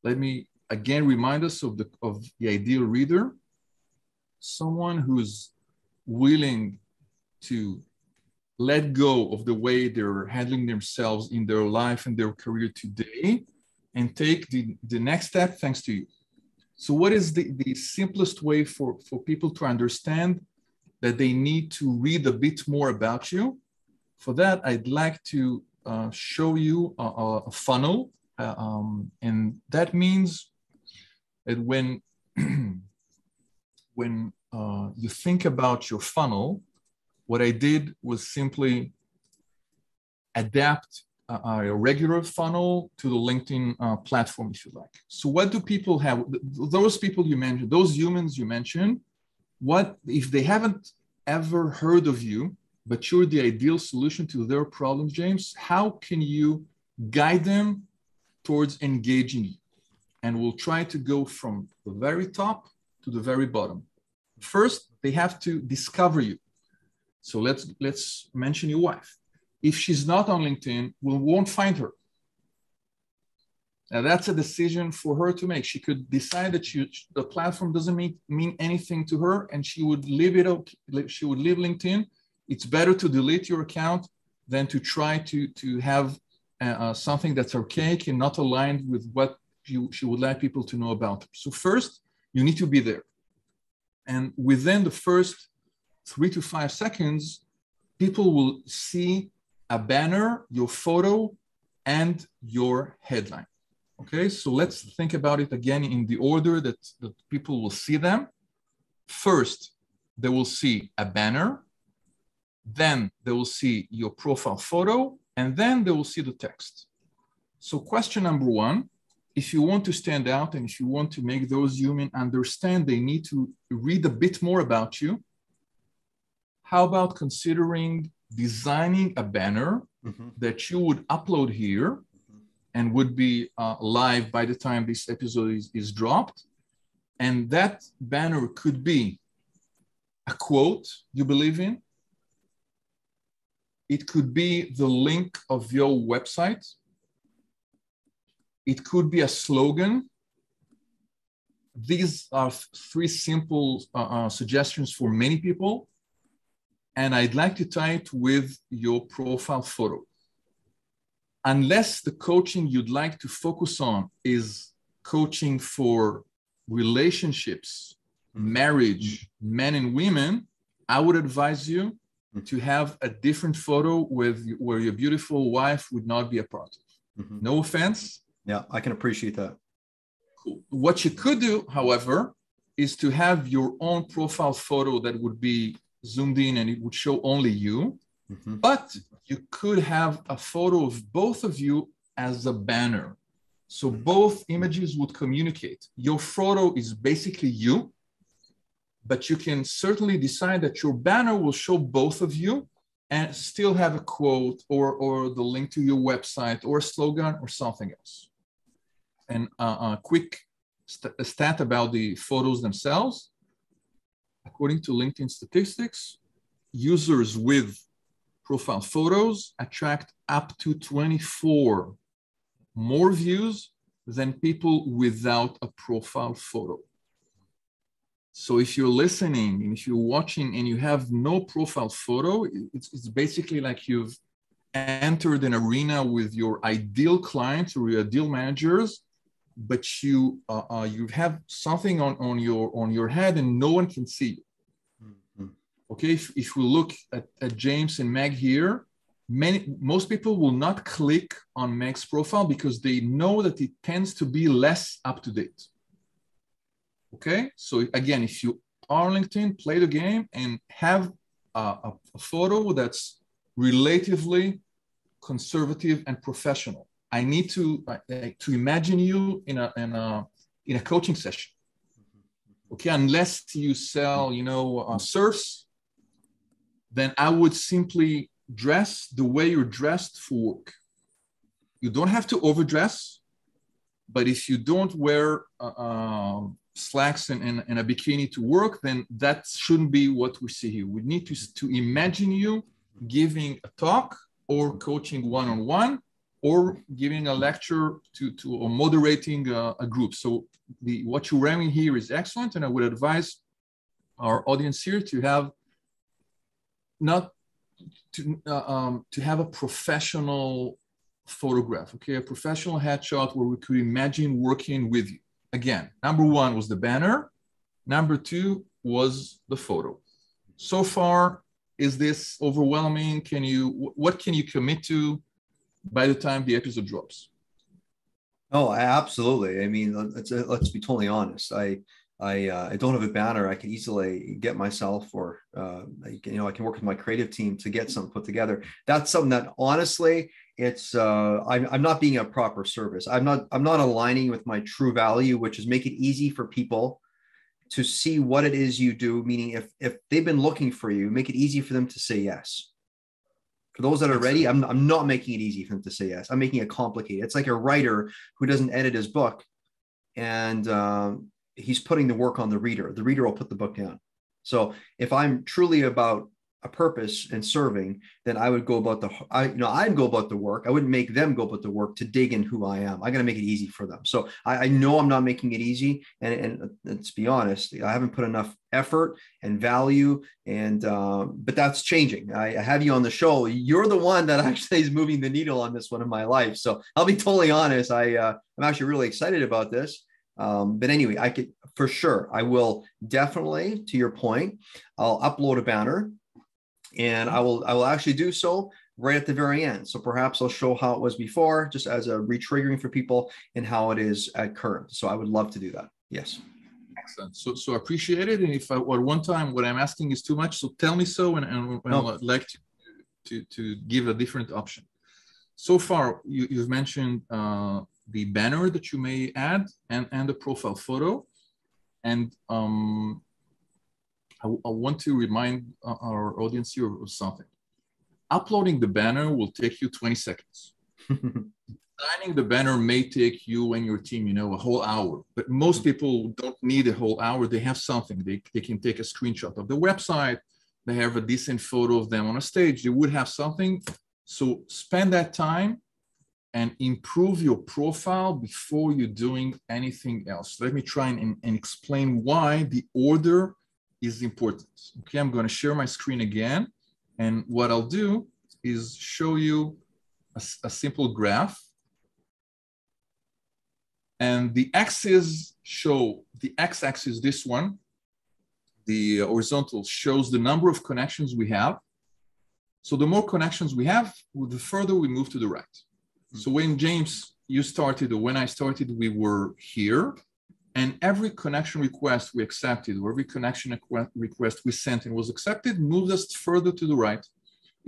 Let me again remind us of the ideal reader, someone who's willing to let go of the way they're handling themselves in their life and their career today and take the next step thanks to you. So what is the simplest way for people to understand that they need to read a bit more about you? For that, I'd like to show you a funnel. And that means that when you think about your funnel, what I did was simply adapt a regular funnel to the LinkedIn platform, if you like. So what do people have? Those people you mentioned, those humans you mentioned, what if they haven't ever heard of you, but you're the ideal solution to their problems, James? How can you guide them towards engaging you? And we'll try to go from the very top to the very bottom. First, they have to discover you. So let's mention your wife. If she's not on LinkedIn, we won't find her. Now that's a decision for her to make. She could decide that the platform doesn't mean anything to her, and she would leave it. She would leave LinkedIn. It's better to delete your account than to try to have something that's archaic and not aligned with what she would like people to know about her. So first, you need to be there. And within the first 3 to 5 seconds, people will see a banner, your photo, and your headline. Okay, so let's think about it again in the order that people will see them. First, they will see a banner, then they will see your profile photo, and then they will see the text. So question number 1, if you want to stand out and if you want to make those humans understand they need to read a bit more about you, how about considering designing a banner that you would upload here and would be live by the time this episode is dropped? And that banner could be a quote you believe in. It could be the link of your website. It could be a slogan. These are 3 simple suggestions for many people. And I'd like to tie it with your profile photo. Unless the coaching you'd like to focus on is coaching for relationships marriage, men and women, I would advise you to have a different photo where your beautiful wife would not be a part of. No offense.
Yeah, I can appreciate that.
Cool. What you could do, however, is to have your own profile photo that would be zoomed in and it would show only you. But you could have a photo of both of you as a banner. So both images would communicate. Your photo is basically you, but you can certainly decide that your banner will show both of you and still have a quote or the link to your website or a slogan or something else. And a quick stat about the photos themselves. According to LinkedIn statistics, users with profile photos attract up to 24 more views than people without a profile photo. So if you're listening and if you're watching and you have no profile photo, it's basically like you've entered an arena with your ideal clients or your ideal managers, but you have something on your head and no one can see you. Okay, if we look at James and Meg here, most people will not click on Meg's profile because they know that it tends to be less up to date. Okay, so again, if you are on LinkedIn, play the game and have a photo that's relatively conservative and professional. I need to imagine you in a coaching session. Okay, unless you sell, surfs, then I would simply dress the way you're dressed for work. You don't have to overdress, but if you don't wear slacks and a bikini to work, then that shouldn't be what we see here. We need to imagine you giving a talk or coaching one-on-one or giving a lecture or moderating a group. So what you're wearing here is excellent, and I would advise our audience here to have to have a professional photograph, okay, a professional headshot where we could imagine working with you. Again, number one was the banner. Number two was the photo. So far, is this overwhelming? What can you commit to by the time the episode drops?
Oh, absolutely. I mean, let's be totally honest. I don't have a banner. I can easily get myself, or I can work with my creative team to get something put together. That's something that honestly, it's I'm not being a proper service. I'm not aligning with my true value, which is make it easy for people to see what it is you do. Meaning, if they've been looking for you, make it easy for them to say yes. For those that are ready, I'm not making it easy for them to say yes. I'm making it complicated. It's like a writer who doesn't edit his book, and he's putting the work on the reader. The reader will put the book down. So if I'm truly about a purpose and serving, then I would go about I'd go about the work. I wouldn't make them go about the work to dig in who I am. I got to make it easy for them. So I know I'm not making it easy. And let's be honest, I haven't put enough effort and value, but that's changing. I have you on the show. You're the one that actually is moving the needle on this one in my life. So I'll be totally honest. I'm actually really excited about this. But anyway, I will definitely, to your point, I'll upload a banner, and I will actually do so right at the very end. So perhaps I'll show how it was before, just as a retriggering for people, and how it is at current. So I would love to do that. Yes.
Excellent. So appreciate it. And if at one time what I'm asking is too much, so tell me so, and I'd like to give a different option. So far, you've mentioned the banner that you may add and the profile photo. And I want to remind our audience here of something. Uploading the banner will take you 20 seconds. Designing the banner may take you and your team, a whole hour. But most people don't need a whole hour. They have something. They can take a screenshot of the website. They have a decent photo of them on a stage. They would have something. So spend that time and improve your profile before you're doing anything else. Let me try and explain why the order is important. Okay, I'm going to share my screen again. And what I'll do is show you a simple graph. And the x-axis, this one, the horizontal shows the number of connections we have. So the more connections we have, the further we move to the right. So when James, you started, or when I started, we were here. And every connection request we accepted, or every connection request we sent and was accepted, moved us further to the right.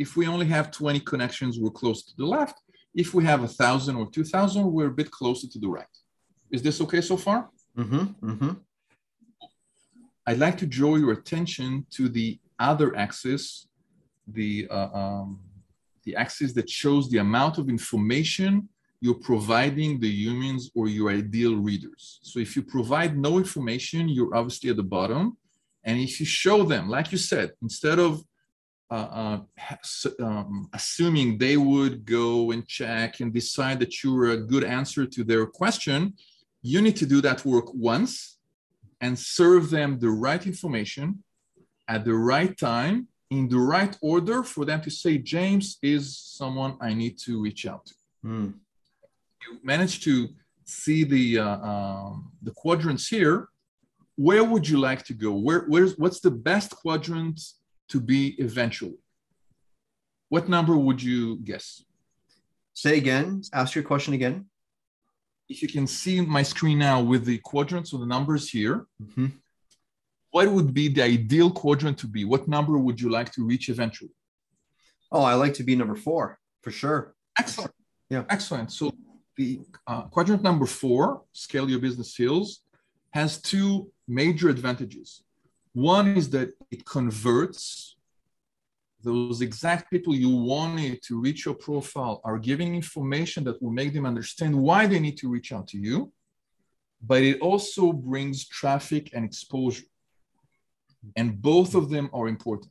If we only have 20 connections, we're close to the left. If we have 1,000 or 2,000, we're a bit closer to the right. Is this okay so far?
Mm-hmm. Mm-hmm.
I'd like to draw your attention to the other axis, the axis that shows the amount of information you're providing the humans or your ideal readers. So if you provide no information, you're obviously at the bottom. And if you show them, like you said, instead of assuming they would go and check and decide that you're a good answer to their question, you need to do that work once and serve them the right information at the right time, in the right order for them to say, James is someone I need to reach out to.
Mm.
You manage to see the quadrants here. Where would you like to go? What's the best quadrant to be eventually? What number would you guess?
Say again, ask your question again.
If you can see my screen now with the quadrants or the numbers here,
Mm-hmm.
what would be the ideal quadrant to be? What number would you like to reach eventually?
Oh, I like to be number 4, for sure.
Excellent.
Yeah.
Excellent. So the quadrant number 4, scale your business sales, has 2 major advantages. One is that it converts those exact people you wanted to reach your profile, are giving information that will make them understand why they need to reach out to you, but it also brings traffic and exposure. And both of them are important.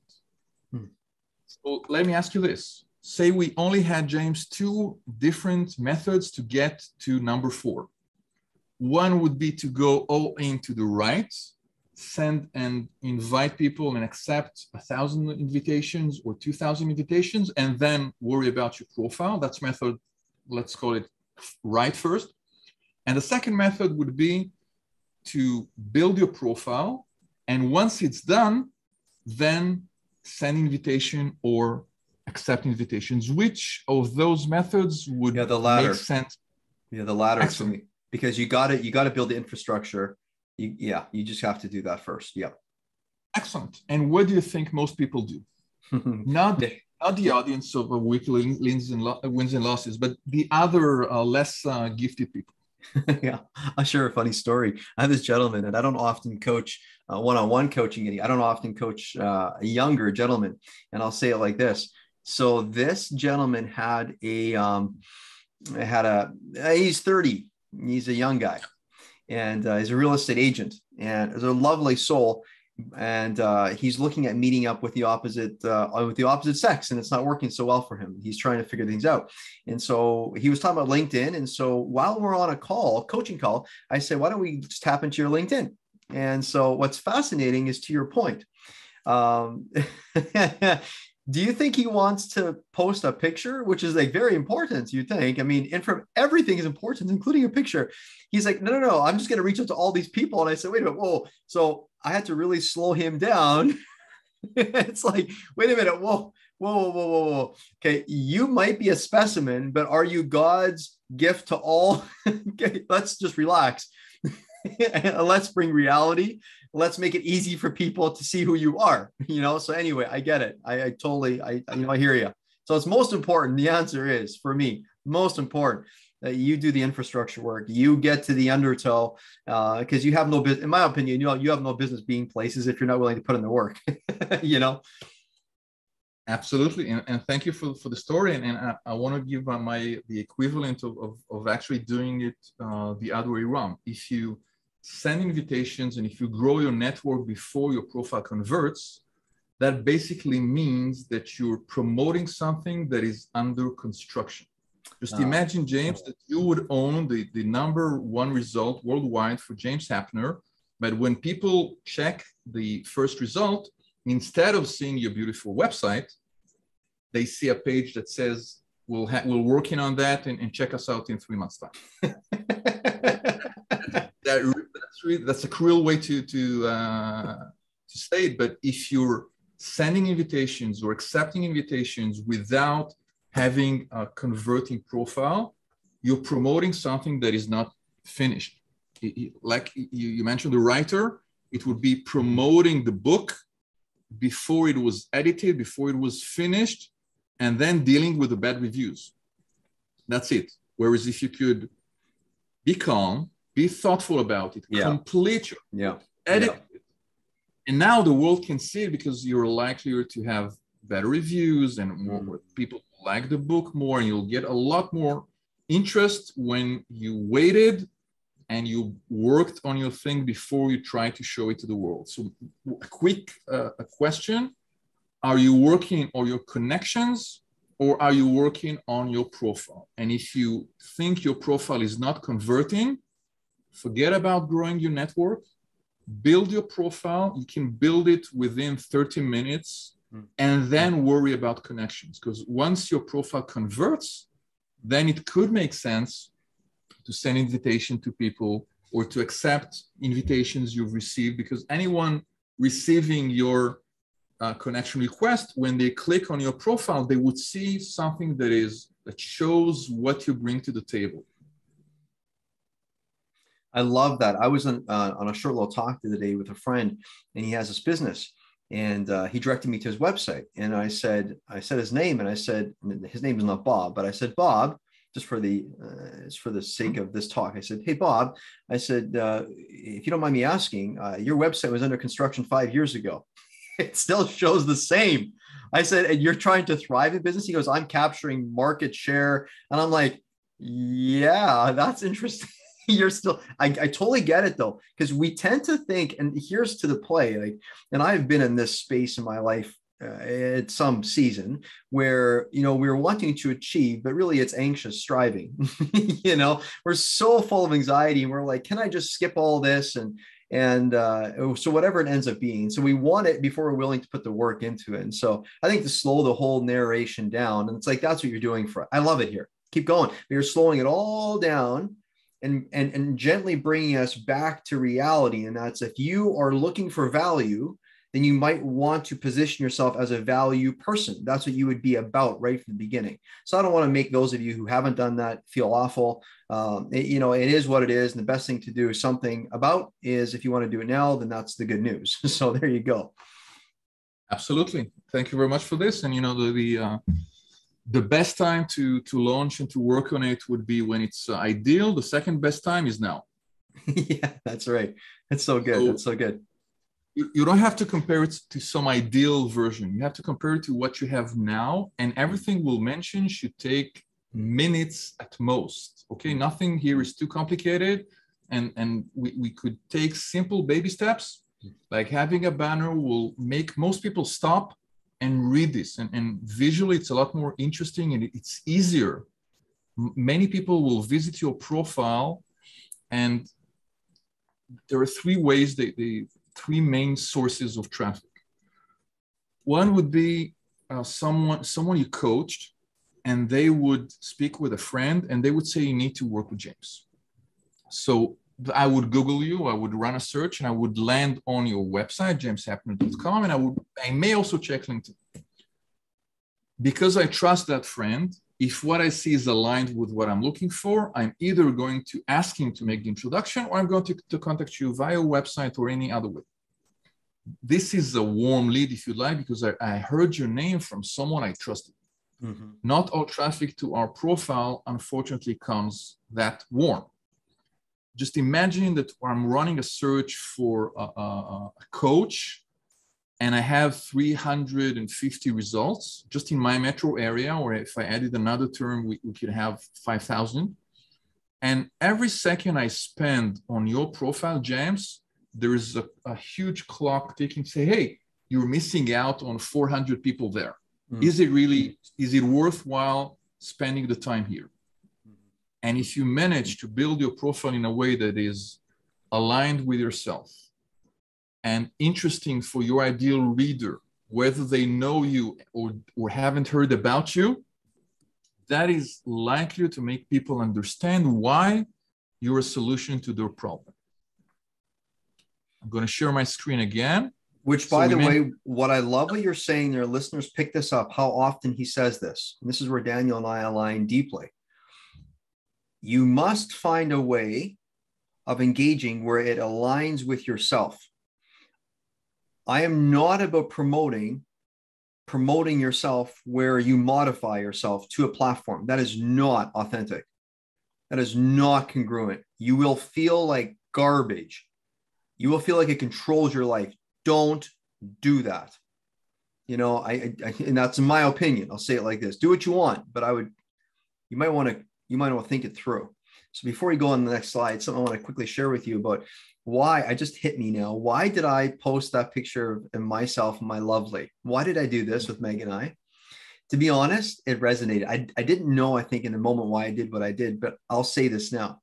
So let me ask you this. Say we only had, James, 2 different methods to get to number 4. One would be to go all in to the right, send and invite people and accept 1,000 invitations or 2,000 invitations, and then worry about your profile. That's method, let's call it right first. And the second method would be to build your profile. And once it's done, then send invitation or accept invitations. Which of those methods would
the latter.
make sense?
Yeah, the latter.
Excellent.
For me, because you got to build the infrastructure. You just have to do that first. Yep.
Excellent. And what do you think most people do? Not the audience of weekly wins and losses, but the other less gifted people.
Yeah, I'll share a funny story. I have this gentleman, and I don't often coach one-on-one coaching. I don't often coach a younger gentleman, and I'll say it like this. So this gentleman had he's 30. He's a young guy, and he's a real estate agent, and is a lovely soul. And he's looking at meeting up with the opposite sex, and it's not working so well for him. He's trying to figure things out. And so he was talking about LinkedIn. And so while we're on a coaching call, I said, why don't we just tap into your LinkedIn? And so what's fascinating is, to your point, do you think he wants to post a picture, which is like very important, you think? I mean, everything is important, including a picture. He's like, no, I'm just going to reach out to all these people. And I said, wait a minute, whoa. So I had to really slow him down. It's like, wait a minute, whoa. Okay, you might be a specimen, but are you God's gift to all? Okay, let's just relax. Let's bring reality. Let's make it easy for people to see who you are, So anyway, I get it. I totally, I hear you. So it's most important. The answer is, for me, most important that you do the infrastructure work. You get to the undertow, because you have no business, in my opinion, you have no business being places if you're not willing to put in the work,
Absolutely. And thank you for the story. And I want to give the equivalent of actually doing it the other way around. If you send invitations and if you grow your network before your profile converts, that basically means that you're promoting something that is under construction. Just imagine, James, that you would own the number 1 result worldwide for James Hapner, but when people check the first result, instead of seeing your beautiful website, they see a page that says, we're working on that and check us out in 3 months' time. That's a cruel way to to say it, but if you're sending invitations or accepting invitations without having a converting profile, you're promoting something that is not finished. Like you mentioned the writer, it would be promoting the book before it was edited, before it was finished, and then dealing with the bad reviews. That's it. Whereas if you could be calm, be thoughtful about it, complete edit it. And now the world can see it because you're likelier to have better reviews and more people like the book more, and you'll get a lot more interest when you waited and you worked on your thing before you try to show it to the world. So a quick question, are you working on your connections or are you working on your profile? And if you think your profile is not converting, forget about growing your network, build your profile. You can build it within 30 minutes and then worry about connections. Because once your profile converts, then it could make sense to send invitation to people or to accept invitations you've received, because anyone receiving your connection request, when they click on your profile, they would see something that shows what you bring to the table.
I love that. I was on a short little talk the other day with a friend, and he has this business, and he directed me to his website. And I said his name, and I said, his name is not Bob, but I said, Bob, just for the sake of this talk, I said, hey, Bob, I said, if you don't mind me asking, your website was under construction 5 years ago. It still shows the same. I said, and you're trying to thrive in business? He goes, I'm capturing market share. And I'm like, yeah, that's interesting. You're still, I totally get it though, because we tend to think, and here's to the play, like, and I've been in this space in my life at some season where, we're wanting to achieve, but really it's anxious striving. We're so full of anxiety and we're like, can I just skip all this? And so whatever it ends up being. So we want it before we're willing to put the work into it. And so I think to slow the whole narration down, and it's like, that's what you're doing I love it here. Keep going. But you're slowing it all down and gently bringing us back to reality. And that's, if you are looking for value, then you might want to position yourself as a value person. That's what you would be about right from the beginning. So I don't want to make those of you who haven't done that feel awful. It is what it is. And the best thing to do something about is, if you want to do it now, then that's the good news. So there you go.
Absolutely. Thank you very much for this. And, the best time to launch and to work on it would be when it's ideal. The second best time is now.
Yeah, that's right. That's so good. That's so good.
You don't have to compare it to some ideal version. You have to compare it to what you have now, and everything we'll mention should take minutes at most. Okay, nothing here is too complicated, and we could take simple baby steps, like having a banner will make most people stop and read this, and visually it's a lot more interesting and it's easier. Many people will visit your profile, and there are three ways three main sources of traffic. One would be someone you coached, and they would speak with a friend and they would say, you need to work with James. So I would Google you, I would run a search, and I would land on your website, jameshapner.com, and I may also check LinkedIn. Because I trust that friend, if what I see is aligned with what I'm looking for, I'm either going to ask him to make the introduction, or I'm going to contact you via website or any other way. This is a warm lead, if you like, because I heard your name from someone I trusted. Mm-hmm. Not all traffic to our profile, unfortunately, comes that warm. Just imagine that I'm running a search for a coach, and I have 350 results just in my metro area, or if I added another term, we could have 5,000. And every second I spend on your profile, James, there is a huge clock ticking, say, hey, you're missing out on 400 people there. Mm. Is it worthwhile spending the time here? And if you manage to build your profile in a way that is aligned with yourself and interesting for your ideal reader, whether they know you or haven't heard about you, that is likely to make people understand why you're a solution to their problem. I'm going to share my screen again.
Which,
So
by
we
the
meant,
way, what I love what you're saying there, listeners, pick this up, how often he says this. And this is where Daniel and I align deeply. You must find a way of engaging where it aligns with yourself. I am not about promoting yourself where you modify yourself to a platform. That is not authentic. That is not congruent. You will feel like garbage. You will feel like it controls your life. Don't do that. You know, and that's in my opinion. I'll say it like this: do what you want, but you might want to think it through. So before we go on the next slide, something I want to quickly share with you about why I just hit me now. Why did I post that picture of myself and my lovely? Why did I do this with Meg and I? To be honest, it resonated. I didn't know, I think, in the moment why I did what I did, but I'll say this now.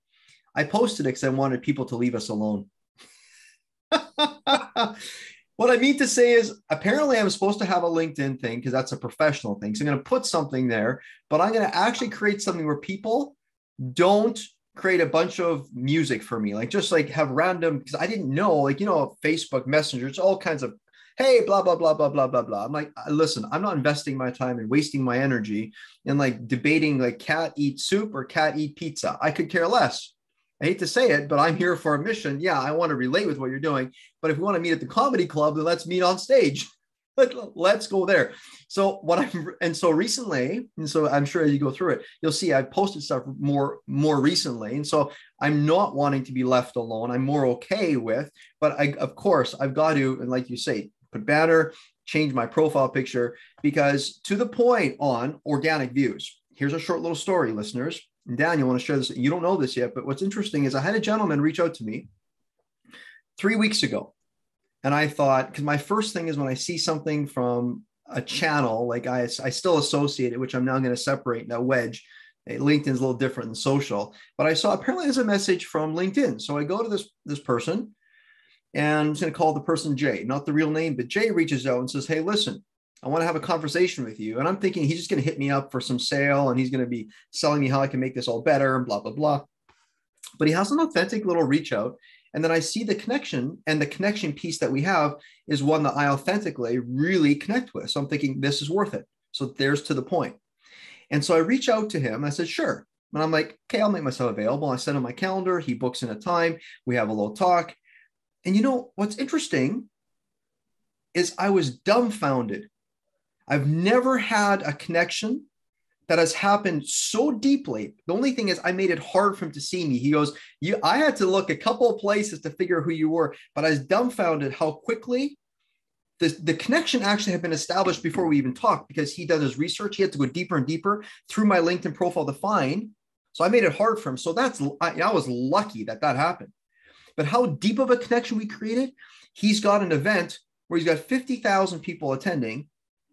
I posted it because I wanted people to leave us alone. What I mean to say is, apparently I'm supposed to have a LinkedIn thing because that's a professional thing. So I'm going to put something there, but I'm going to actually create something where people don't create a bunch of music for me. Like just like have random, because I didn't know, like, you know, Facebook Messenger, it's all kinds of, hey, blah, blah, blah, blah, blah, blah, blah. I'm like, listen, I'm not investing my time and wasting my energy in like debating like cat eat soup or cat eat pizza. I could care less. I hate to say it, but I'm here for a mission. Yeah, I want to relate with what you're doing. But if we want to meet at the comedy club, then let's meet on stage. Let's go there. So so recently, and so I'm sure as you go through it, you'll see I've posted stuff more recently. And so I'm not wanting to be left alone. I'm more okay with, but of course I've got to, and like you say, put banner, change my profile picture, because to the point on organic views. Here's a short little story, listeners. And Daniel, I want to share this. You don't know this yet, but what's interesting is I had a gentleman reach out to me 3 weeks ago. And I thought, because my first thing is when I see something from a channel, like I still associate it, which I'm now going to separate that wedge. LinkedIn is a little different than social, but I saw apparently there's a message from LinkedIn. So I go to this person, and I'm just going to call the person Jay, not the real name, but Jay reaches out and says, hey, listen, I want to have a conversation with you. And I'm thinking he's just going to hit me up for some sale and he's going to be selling me how I can make this all better and blah, blah, blah. But he has an authentic little reach out. And then I see the connection, and the connection piece that we have is one that I authentically really connect with. So I'm thinking this is worth it. So there's to the point. And so I reach out to him. I said, sure. And I'm like, okay, I'll make myself available. I send him my calendar. He books in a time. We have a little talk. And you know, what's interesting is I was dumbfounded. I've never had a connection that has happened so deeply. The only thing is I made it hard for him to see me. He goes, I had to look a couple of places to figure out who you were, but I was dumbfounded how quickly the connection actually had been established before we even talked, because he does his research. He had to go deeper and deeper through my LinkedIn profile to find. So I made it hard for him. So I was lucky that happened. But how deep of a connection we created. He's got an event where he's got 50,000 people attending.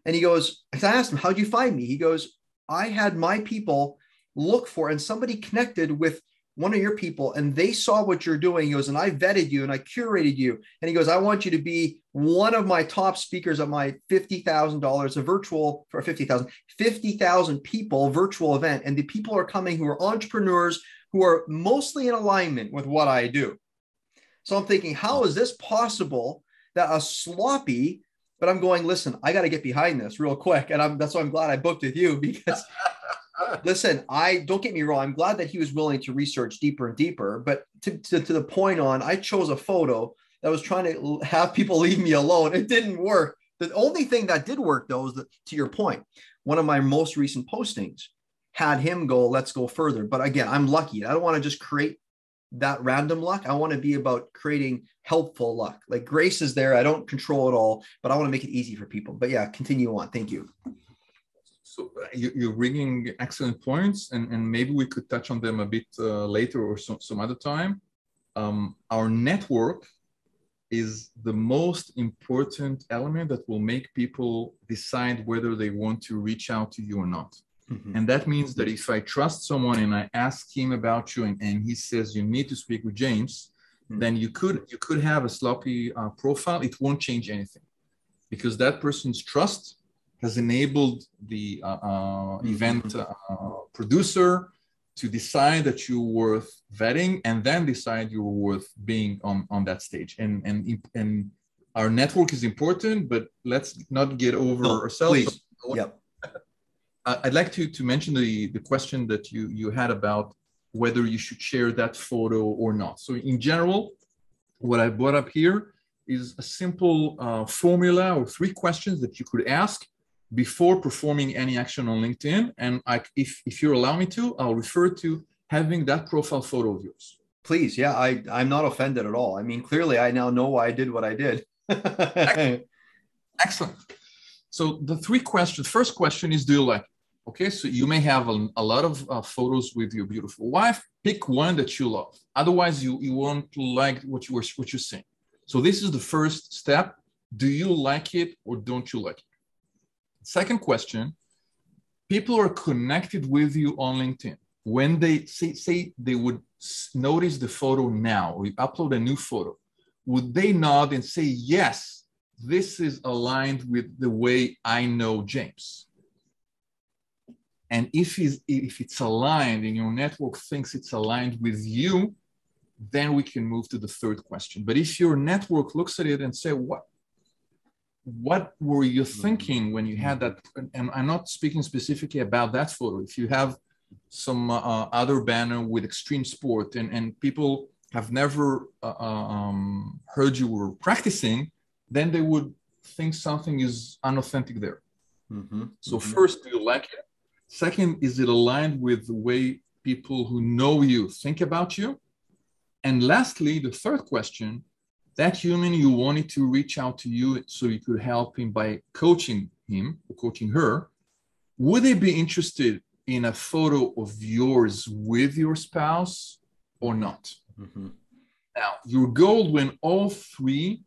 And he goes, I asked him, how'd you find me? He goes, I had my people look for, and somebody connected with one of your people and they saw what you're doing. He goes, and I vetted you and I curated you. And he goes, I want you to be one of my top speakers at my $50,000, a virtual for 50,000 people virtual event. And the people are coming who are entrepreneurs who are mostly in alignment with what I do. So I'm thinking, how is this possible that a sloppy, but I'm going, listen, I got to get behind this real quick. And that's why I'm glad I booked with you, because listen, don't get me wrong. I'm glad that he was willing to research deeper and deeper, but to the point on, I chose a photo that was trying to have people leave me alone. It didn't work. The only thing that did work though, is that, to your point, one of my most recent postings had him go, let's go further. But again, I'm lucky. I don't want to just create that random luck. I want to be about creating helpful luck. Like grace is there. I don't control it all, but I want to make it easy for people. But yeah, continue on. Thank you.
So you're bringing excellent points, and maybe we could touch on them a bit later or some other time. Our network is the most important element that will make people decide whether they want to reach out to you or not. Mm-hmm. And that means that if I trust someone and I ask him about you and he says you need to speak with James, mm-hmm. then you could have a sloppy profile. It won't change anything, because that person's trust has enabled the mm-hmm. event producer to decide that you're worth vetting, and then decide you're worth being on that stage. And our network is important, but let's not get over ourselves.
Please. Yep.
I'd like to mention the question that you had about whether you should share that photo or not. So in general, what I brought up here is a simple formula or 3 questions that you could ask before performing any action on LinkedIn. And if you allow me to, I'll refer to having that profile photo of yours.
Please. Yeah, I'm not offended at all. I mean, clearly I now know why I did what I did.
Excellent. So the 3 questions, first question is, do you like it? Okay, so you may have a lot of photos with your beautiful wife. Pick one that you love. Otherwise, you won't like what you're seeing. So this is the first step. Do you like it or don't you like it? Second question, people are connected with you on LinkedIn. When they say they would notice the photo now, or you upload a new photo, would they nod and say, yes, this is aligned with the way I know James? And if it's aligned and your network thinks it's aligned with you, then we can move to the third question. But if your network looks at it and say, what were you thinking when you had that? And I'm not speaking specifically about that photo. If you have some other banner with extreme sport and people have never heard you were practicing, then they would think something is unauthentic there. So first, do you like it? Second, is it aligned with the way people who know you think about you? And lastly, the third question, that human you wanted to reach out to you so you could help him by coaching him or coaching her, would they be interested in a photo of yours with your spouse or not? Now, your goal when all 3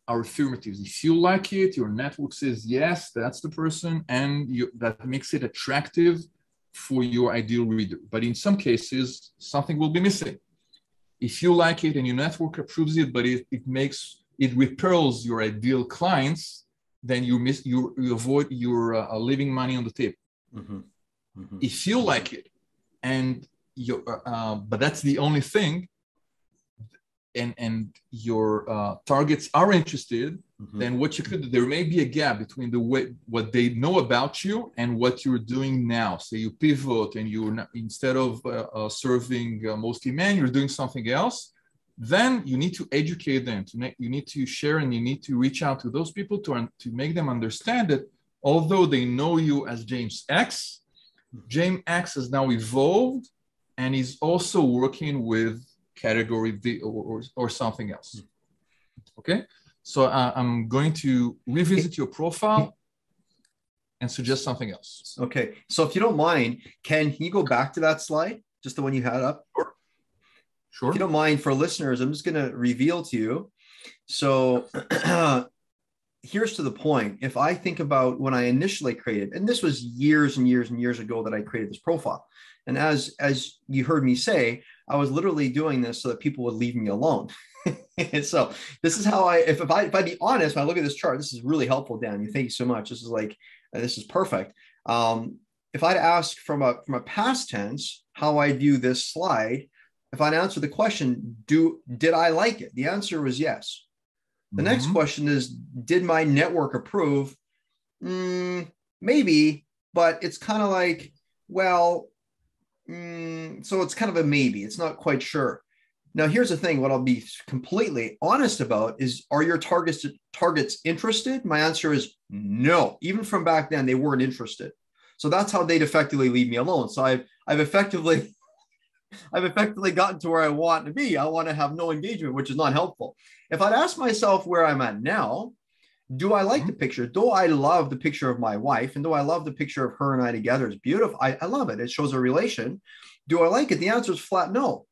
are affirmatives. If you like it, your network says, yes, that's the person, and that makes it attractive for your ideal reader. But in some cases, something will be missing. If you like it and your network approves it, but it repels your ideal clients, then you avoid your leaving money on the table. If you like it and but that's the only thing, and your targets are interested, then what you could, there may be a gap between what they know about you and what you're doing now. So you pivot and you're not, instead of serving mostly men, you're doing something else. Then you need to educate them. You need to share, and you need to reach out to those people to make them understand that although they know you as James X, James X has now evolved and is also working with category V or something else. Okay, so I'm going to revisit your profile and suggest something else.
Okay, so if you don't mind, can you go back to that slide, just the one you had up?
Sure.
If you don't mind, for listeners, I'm just going to reveal to you. So here's to the point. If I think about when I initially created, and this was years and years and years ago that I created this profile. And as you heard me say, I was literally doing this so that people would leave me alone. And so this is how if I be honest, when I look at this chart, this is really helpful, Dan. Thank you so much. This is perfect. If I'd ask from a past tense, how I view this slide, if I'd answer the question, did I like it? The answer was yes. The next question is, did my network approve? Maybe, but it's kind of like, well, so it's kind of a maybe. It's not quite sure. Now, here's the thing. What I'll be completely honest about is, are your targets interested? My answer is no. Even from back then, they weren't interested. So that's how they'd effectively leave me alone. So I've effectively gotten to where I want to be. I want to have no engagement, which is not helpful. If I'd ask myself where I'm at now, do I like the picture? Do I love the picture of my wife? And do I love the picture of her and I together? It's beautiful. I love it. It shows a relation. Do I like it? The answer is flat no.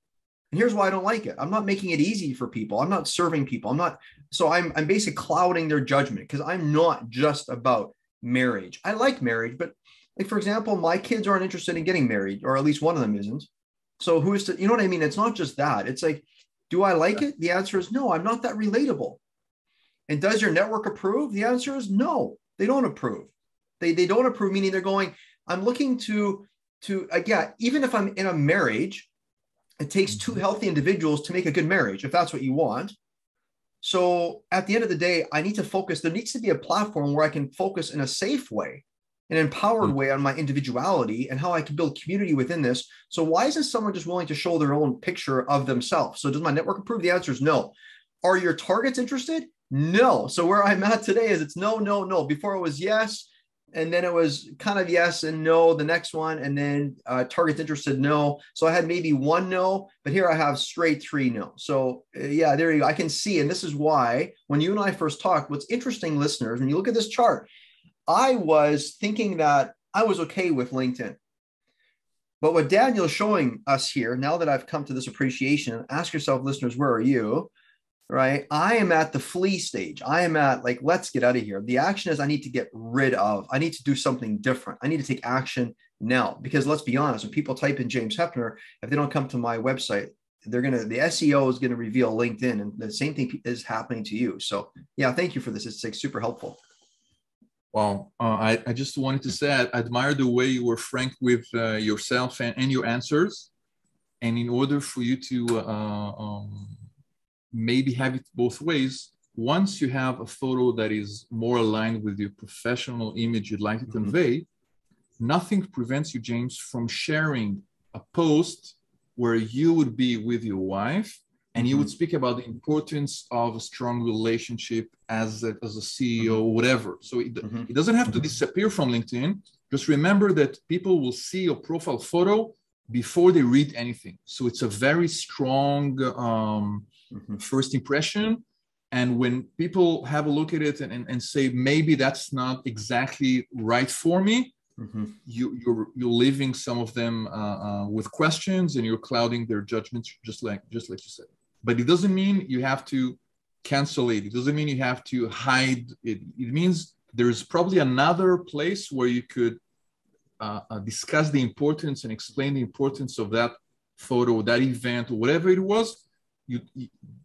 And here's why I don't like it. I'm not making it easy for people. I'm not serving people. I'm basically clouding their judgment, because I'm not just about marriage. I like marriage, but like, for example, my kids aren't interested in getting married, or at least one of them isn't. So who is to, you know what I mean? It's not just that. It's like, do I like it? The answer is no. I'm not that relatable. And does your network approve? The answer is no. They don't approve. They don't approve, meaning they're going, I'm looking to again, even if I'm in a marriage, it takes 2 healthy individuals to make a good marriage, if that's what you want. So at the end of the day, I need to focus. There needs to be a platform where I can focus in a safe way, an empowered way on my individuality and how I can build community within this. So why isn't someone just willing to show their own picture of themselves? So does my network approve? The answer is no. Are your targets interested? No. So where I'm at today is it's no, no, no. Before it was yes, and then it was kind of yes and no, the next one, and then targets interested, no. So I had maybe one no, but here I have straight 3 no. So yeah, there you go. I can see, and this is why when you and I first talked, what's interesting, listeners, when you look at this chart, I was thinking that I was okay with LinkedIn. But what Daniel's showing us here, now that I've come to this appreciation, ask yourself, listeners, where are you? Right? I am at the flee stage. I am at like, let's get out of here. The action is I need to get rid of. I need to do something different. I need to take action now. Because let's be honest, when people type in James Hepner, if they don't come to my website, the SEO is going to reveal LinkedIn, and the same thing is happening to you. So yeah, thank you for this. It's like super helpful.
Well, I just wanted to say I admire the way you were frank with yourself and your answers. And in order for you to maybe have it both ways, once you have a photo that is more aligned with your professional image you'd like to convey, nothing prevents you, James, from sharing a post where you would be with your wife and you would speak about the importance of a strong relationship as a CEO, whatever. So it doesn't have to disappear from LinkedIn. Just remember that people will see your profile photo before they read anything. So it's a very strong first impression. And when people have a look at it and say, maybe that's not exactly right for me, you're leaving some of them with questions, and you're clouding their judgments, just like you said. But it doesn't mean you have to cancel it. It doesn't mean you have to hide it. It means there's probably another place where you could discuss the importance and explain the importance of that photo, that event, or whatever it was. You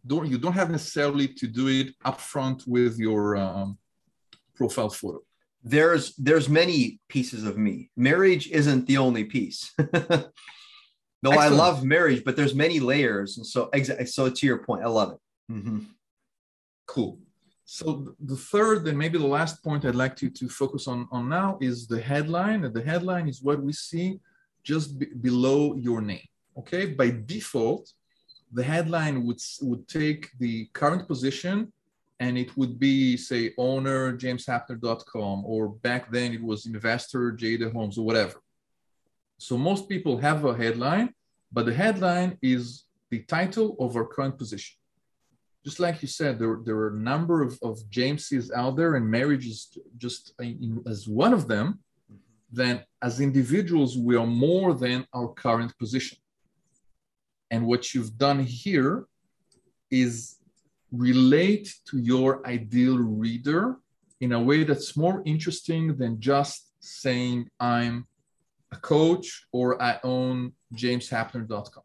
don't have necessarily to do it upfront with your profile photo.
There's many pieces of me. Marriage isn't the only piece. No, excellent. I love marriage, but there's many layers. And so to your point, I love it.
Cool. So the third and maybe the last point I'd like to focus on now is the headline. And the headline is what we see just below your name. Okay. By default, the headline would take the current position, and it would be, say, owner jameshapner.com, or back then it was investor Jada Homes, or whatever. So most people have a headline, but the headline is the title of our current position. Just like you said, there are a number of Jameses out there, and marriage is just as one of them. Then as individuals, we are more than our current position. And what you've done here is relate to your ideal reader in a way that's more interesting than just saying I'm a coach or I own jameshapner.com.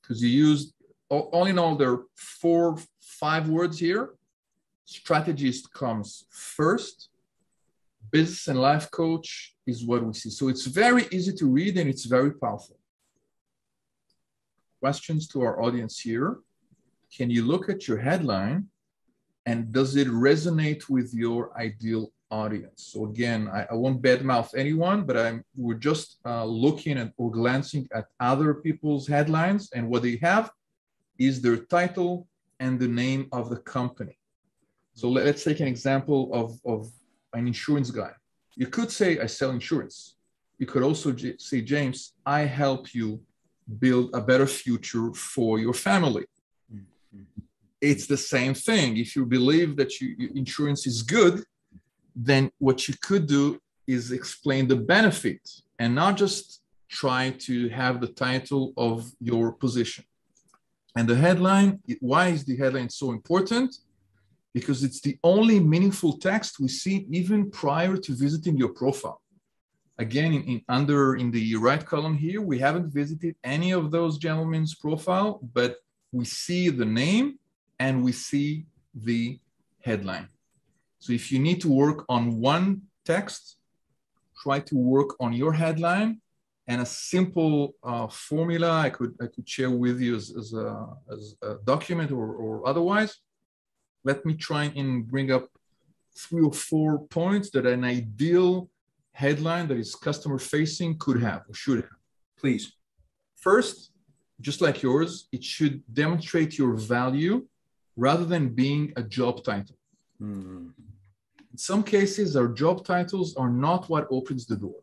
Because you used, all in all, there are 4-5 words here. Strategist comes first. Business and life coach is what we see. So it's very easy to read, and it's very powerful. Questions to our audience here. Can you look at your headline, and does it resonate with your ideal audience? So again, I won't badmouth anyone, but we're just looking at or glancing at other people's headlines, and what they have is their title and the name of the company. So let's take an example of an insurance guy. You could say, I sell insurance. You could also say, James, I help you build a better future for your family. It's the same thing. If you believe that insurance is good, then what you could do is explain the benefit and not just try to have the title of your position. And the headline, why is the headline so important? Because it's the only meaningful text we see even prior to visiting your profile. Again, in the right column here, we haven't visited any of those gentlemen's profile, but we see the name and we see the headline. So if you need to work on one text, try to work on your headline, and a simple formula I could share with you as a document or otherwise let me try and bring up 3 or 4 points that an ideal headline that is customer facing could have or should have.
Please.
First, just like yours, it should demonstrate your value rather than being a job title. In some cases, our job titles are not what opens the door.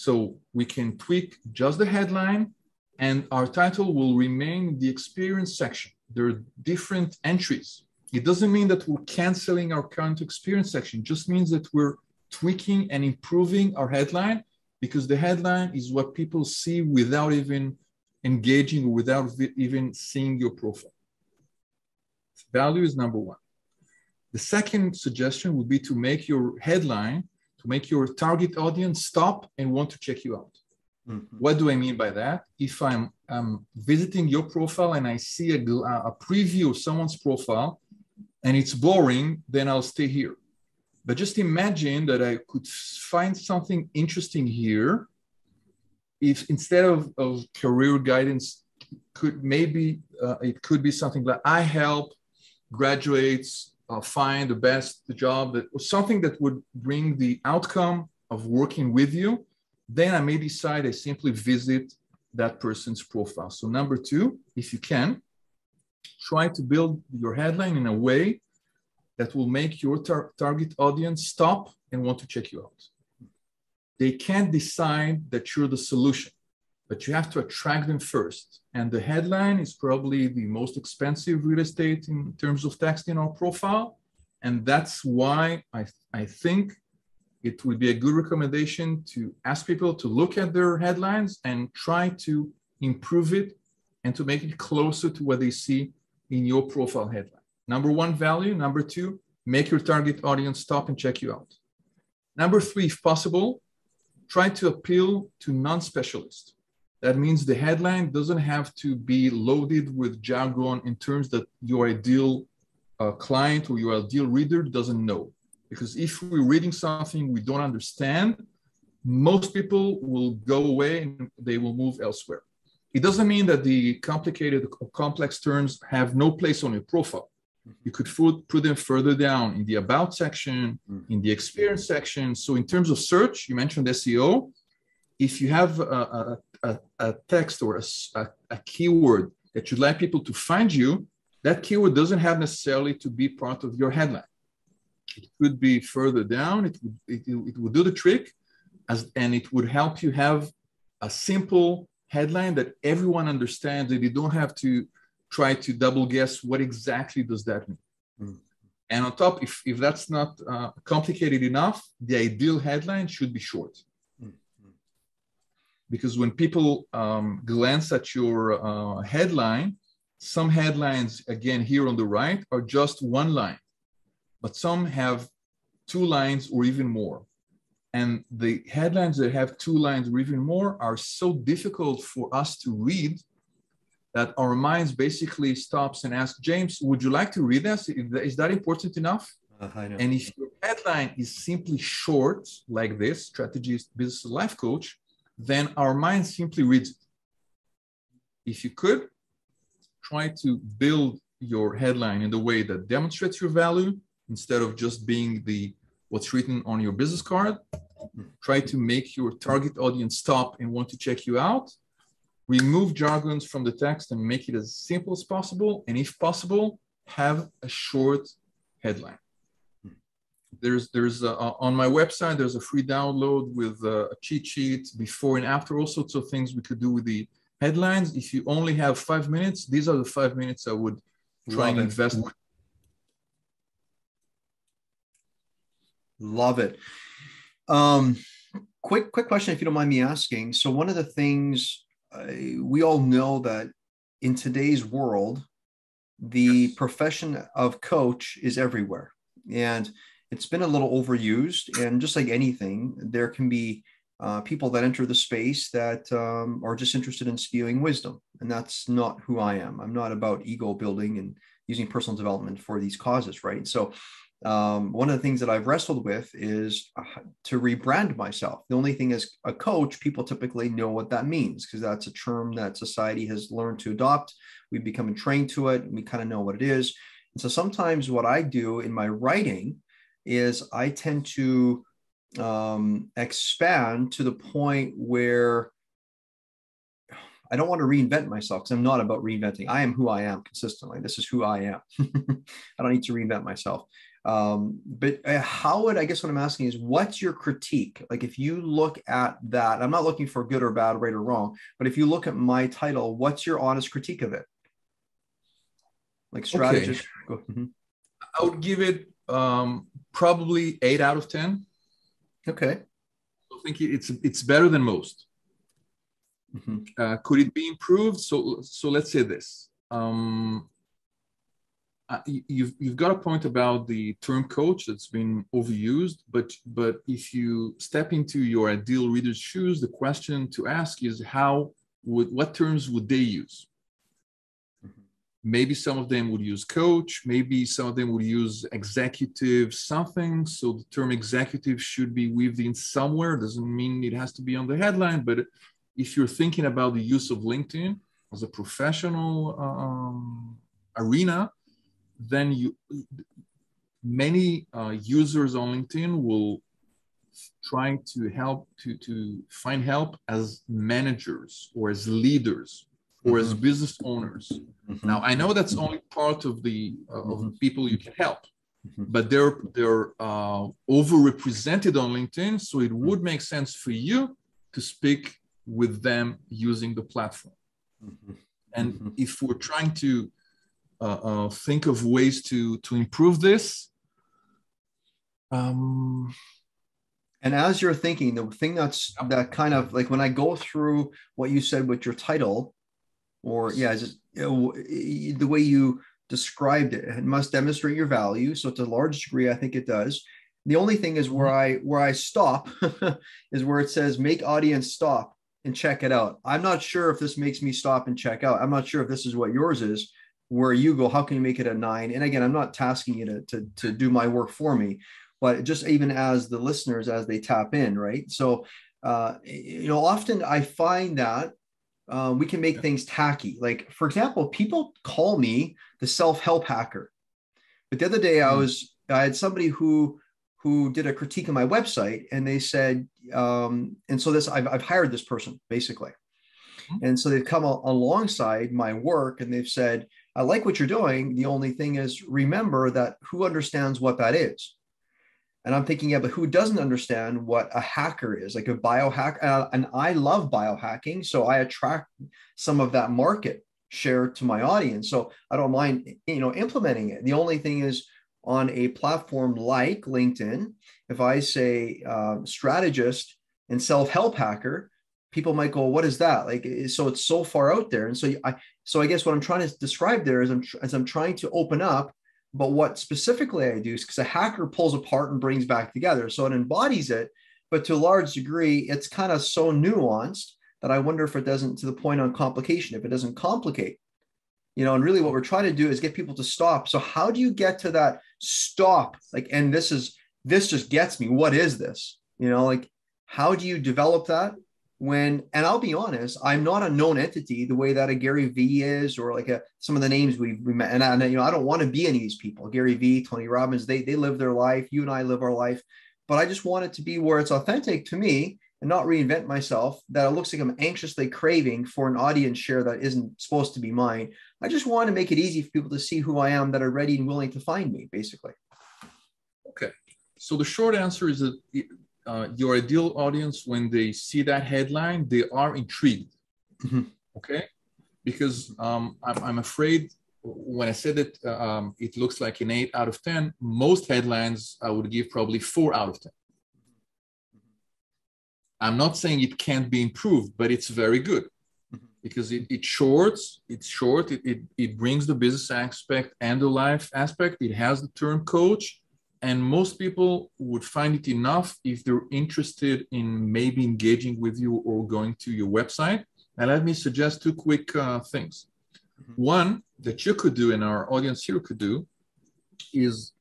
So we can tweak just the headline and our title will remain in the experience section. There are different entries. It doesn't mean that we're canceling our current experience section. It just means that we're tweaking and improving our headline, because the headline is what people see without even engaging or without even seeing your profile. Value is number one. The second suggestion would be to make your headline, to make your target audience stop and want to check you out. What do I mean by that? If I'm visiting your profile and I see a preview of someone's profile and it's boring, then I'll stay here. But just imagine that I could find something interesting here. If instead of career guidance, it could be something like, I help graduates find the best job, or something that would bring the outcome of working with you. Then I may decide I simply visit that person's profile. So number two, if you can, try to build your headline in a way that will make your target audience stop and want to check you out. They can't decide that you're the solution, but you have to attract them first. And the headline is probably the most expensive real estate in terms of text in our profile. And that's why I think it would be a good recommendation to ask people to look at their headlines and try to improve it and to make it closer to what they see in your profile headline. Number one, value. Number two, make your target audience stop and check you out. Number three, if possible, try to appeal to non-specialists. That means the headline doesn't have to be loaded with jargon in terms that your ideal client or your ideal reader doesn't know. Because if we're reading something we don't understand, most people will go away and they will move elsewhere. It doesn't mean that the complicated or complex terms have no place on your profile. You could put them further down in the about section, in the experience section. So in terms of search, you mentioned SEO. If you have a text or a keyword that you'd like people to find you, that keyword doesn't have necessarily to be part of your headline. It could be further down. It would do the trick, and it would help you have a simple headline that everyone understands, and you don't have to try to double guess what exactly does that mean. And on top, if that's not complicated enough, the ideal headline should be short. Because when people glance at your headline, some headlines, again, here on the right, are just one line, but some have 2 lines or even more. And the headlines that have 2 lines or even more are so difficult for us to read that our minds basically stops and asks, James, would you like to read this? Is that important enough?
I know.
And if your headline is simply short, like this, strategist, business life coach, then our mind simply reads it. If you could, try to build your headline in the way that demonstrates your value instead of just being what's written on your business card. Try to make your target audience stop and want to check you out. Remove jargons from the text and make it as simple as possible. And if possible, have a short headline. There's on my website, there's a free download with a cheat sheet before and after, all sorts of things we could do with the headlines. If you only have 5 minutes, these are the 5 minutes I would try and invest.
Love it. Quick question, if you don't mind me asking. So one of the things we all know that in today's world, the profession of coach is everywhere, and it's been a little overused. And just like anything, there can be people that enter the space that are just interested in spewing wisdom. And that's not who I am. I'm not about ego building and using personal development for these causes, right? So one of the things that I've wrestled with is to rebrand myself. The only thing is, a coach, people typically know what that means because that's a term that society has learned to adopt. We've become trained to it, and we kind of know what it is. So sometimes what I do in my writing is I tend to expand to the point where I don't want to reinvent myself, because I'm not about reinventing. I am who I am consistently. This is who I am. I don't need to reinvent myself. But how would, I guess what I'm asking is, what's your critique? Like, if you look at that, I'm not looking for good or bad, right or wrong, but if you look at my title, what's your honest critique of it? Like strategist.
Okay. I would give it probably 8 out of 10.
Okay.
I think it's better than most. Could it be improved? So let's say this. You've got a point about the term coach that's been overused, but if you step into your ideal reader's shoes, the question to ask is what terms would they use? Maybe some of them would use coach, maybe some of them would use executive something. So the term executive should be weaved in somewhere. Doesn't mean it has to be on the headline, but if you're thinking about the use of LinkedIn as a professional arena, then many users on LinkedIn will try to find help as managers or as leaders or as business owners. Now, I know that's only part of the people you can help, but they're overrepresented on LinkedIn, so it would make sense for you to speak with them using the platform. And if we're trying to think of ways to improve this,
and as you're thinking, the thing that kind of like, when I go through what you said with your title, or just the way you described it, it must demonstrate your value. So to a large degree, I think it does. The only thing is where I stop is where it says make audience stop and check it out. I'm not sure if this makes me stop and check out. I'm not sure if this is what yours is, where you go, how can you make it a 9? And again, I'm not tasking you to do my work for me, but just even as the listeners, as they tap in, right? So, often I find that we can make things tacky. Like, for example, people call me the self-help hacker. But the other day I had somebody who did a critique of my website, and they said, and so I've hired this person basically. And so they've come alongside my work and they've said, I like what you're doing. The only thing is, remember that who understands what that is? And I'm thinking, yeah, but who doesn't understand what a hacker is, like a biohack? And I love biohacking, so I attract some of that market share to my audience. So I don't mind, implementing it. The only thing is, on a platform like LinkedIn, if I say strategist and self-help hacker, people might go, what is that? Like, so it's so far out there. And so I guess what I'm trying to describe there is I'm trying to open up. But what specifically I do is, because a hacker pulls apart and brings back together. So it embodies it, but to a large degree, it's kind of so nuanced that I wonder if it doesn't, to the point on complication, if it doesn't complicate, and really what we're trying to do is get people to stop. So how do you get to that stop? Like, and this just gets me. What is this? Like, how do you develop that? And I'll be honest, I'm not a known entity the way that a Gary V is, or like some of the names we met. And I don't want to be any of these people. Gary V, Tony Robbins, they live their life. You and I live our life, but I just want it to be where it's authentic to me and not reinvent myself, that it looks like I'm anxiously craving for an audience share that isn't supposed to be mine. I just want to make it easy for people to see who I am, that are ready and willing to find me, basically.
Okay. So the short answer is that your ideal audience, when they see that headline, they are intrigued. Okay, because I'm afraid when I said that it looks like an 8 out of 10, most headlines I would give probably 4 out of 10. I'm not saying it can't be improved, but it's very good because it's short, it brings the business aspect and the life aspect. It has the term coach. And most people would find it enough if they're interested in maybe engaging with you or going to your website. And let me suggest 2 quick things. One that you could do, and our audience here could do, is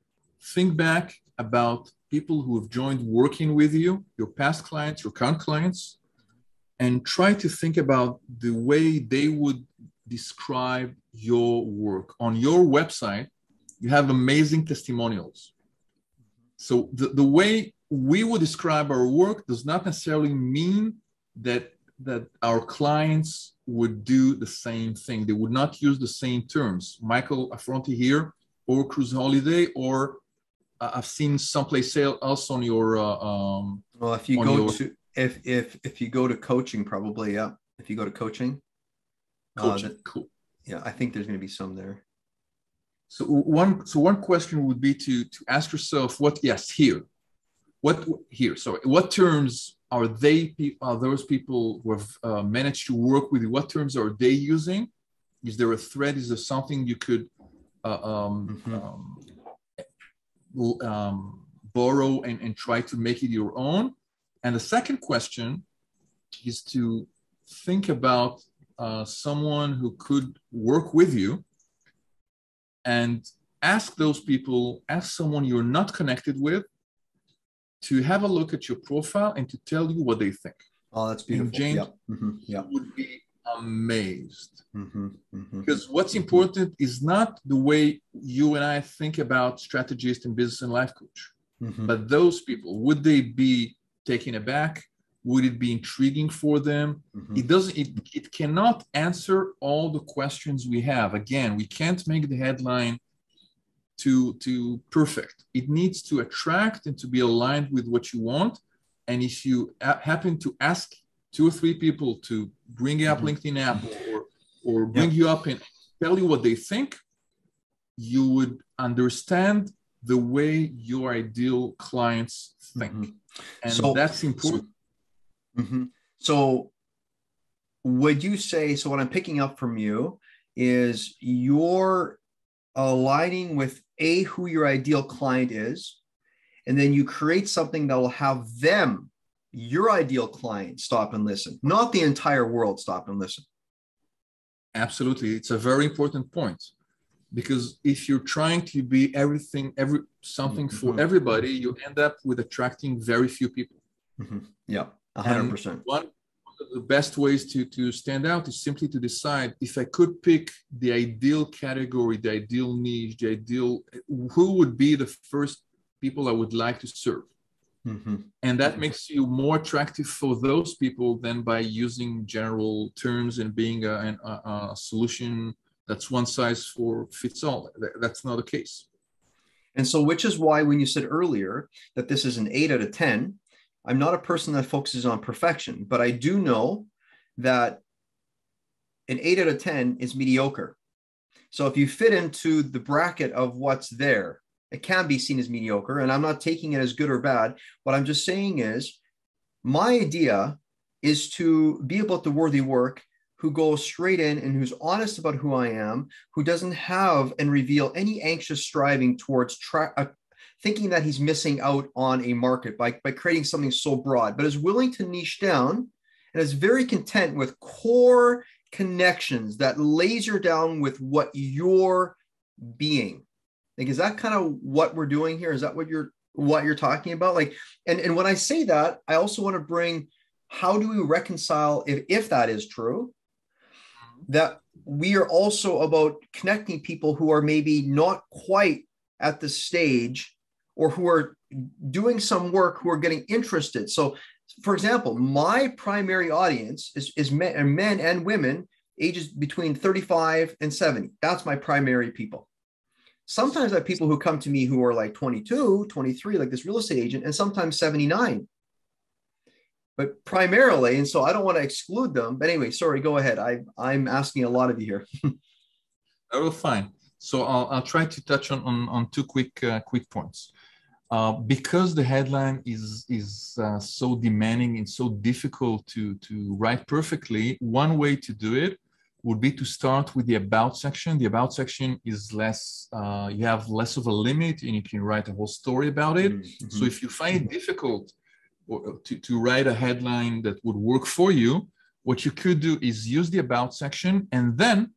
think back about people who have joined working with you, your past clients, your current clients, and try to think about the way they would describe your work. On your website, you have amazing testimonials. So the way we would describe our work does not necessarily mean that our clients would do the same thing. They would not use the same terms. Michael Affronti here, or Cruise Holiday, or I've seen someplace else on your.
Well, if you go to if you go to coaching, probably, yeah. If you go to coaching,
cool.
Yeah, I think there's going to be some there.
So one question would be to ask yourself what here. So what terms are those people who have managed to work with you? What terms are they using? Is there a thread? Is there something you could borrow and try to make it your own? And the second question is to think about someone who could work with you, and ask someone you're not connected with to have a look at your profile and to tell you what they think.
Oh, that's beautiful.
And James, you would be amazed. Because what's important is not the way you and I think about strategist and business and life coach, but those people, would they be taken aback? Would it be intriguing for them? It cannot answer all the questions we have. Again, we can't make the headline too perfect. It needs to attract and to be aligned with what you want. And if you happen to ask 2 or 3 people to bring up LinkedIn app or bring you up and tell you what they think, you would understand the way your ideal clients think. And that's important.
So would you say, so what I'm picking up from you is you're aligning with who your ideal client is, and then you create something that will have them, your ideal client, stop and listen, not the entire world stop and listen.
Absolutely. It's a very important point, because if you're trying to be something for everybody, you end up with attracting very few people.
Yeah, 100%.
And one of the best ways to stand out is simply to decide, if I could pick the ideal category, the ideal niche, who would be the first people I would like to serve. And that makes you more attractive for those people than by using general terms and being a solution that's one size fits all. That's not the case.
And so, which is why when you said earlier that this is an 8 out of 10, I'm not a person that focuses on perfection, but I do know that an 8 out of 10 is mediocre. So if you fit into the bracket of what's there, it can be seen as mediocre. And I'm not taking it as good or bad. What I'm just saying is my idea is to be about the worthy work who goes straight in and who's honest about who I am, who doesn't have and reveal any anxious striving towards thinking that he's missing out on a market by creating something so broad, but is willing to niche down and is very content with core connections that laser down with what you're being. Like, is that kind of what we're doing here? Is that what you're talking about? Like, and when I say that, I also want to bring, how do we reconcile, if that is true, that we are also about connecting people who are maybe not quite at the stage, or who are doing some work, who are getting interested. So, for example, my primary audience is men and women ages between 35 and 70. That's my primary people. Sometimes I have people who come to me who are like 22, 23, like this real estate agent, and sometimes 79. But primarily, and so I don't want to exclude them. But anyway, sorry, go ahead. I'm asking a lot of you here.
Oh, fine. So I'll try to touch on 2 quick points. Because the headline is so demanding and so difficult to write perfectly, one way to do it would be to start with the about section. The about section is less, you have less of a limit, and you can write a whole story about it. So if you find it difficult to write a headline that would work for you, what you could do is use the about section and then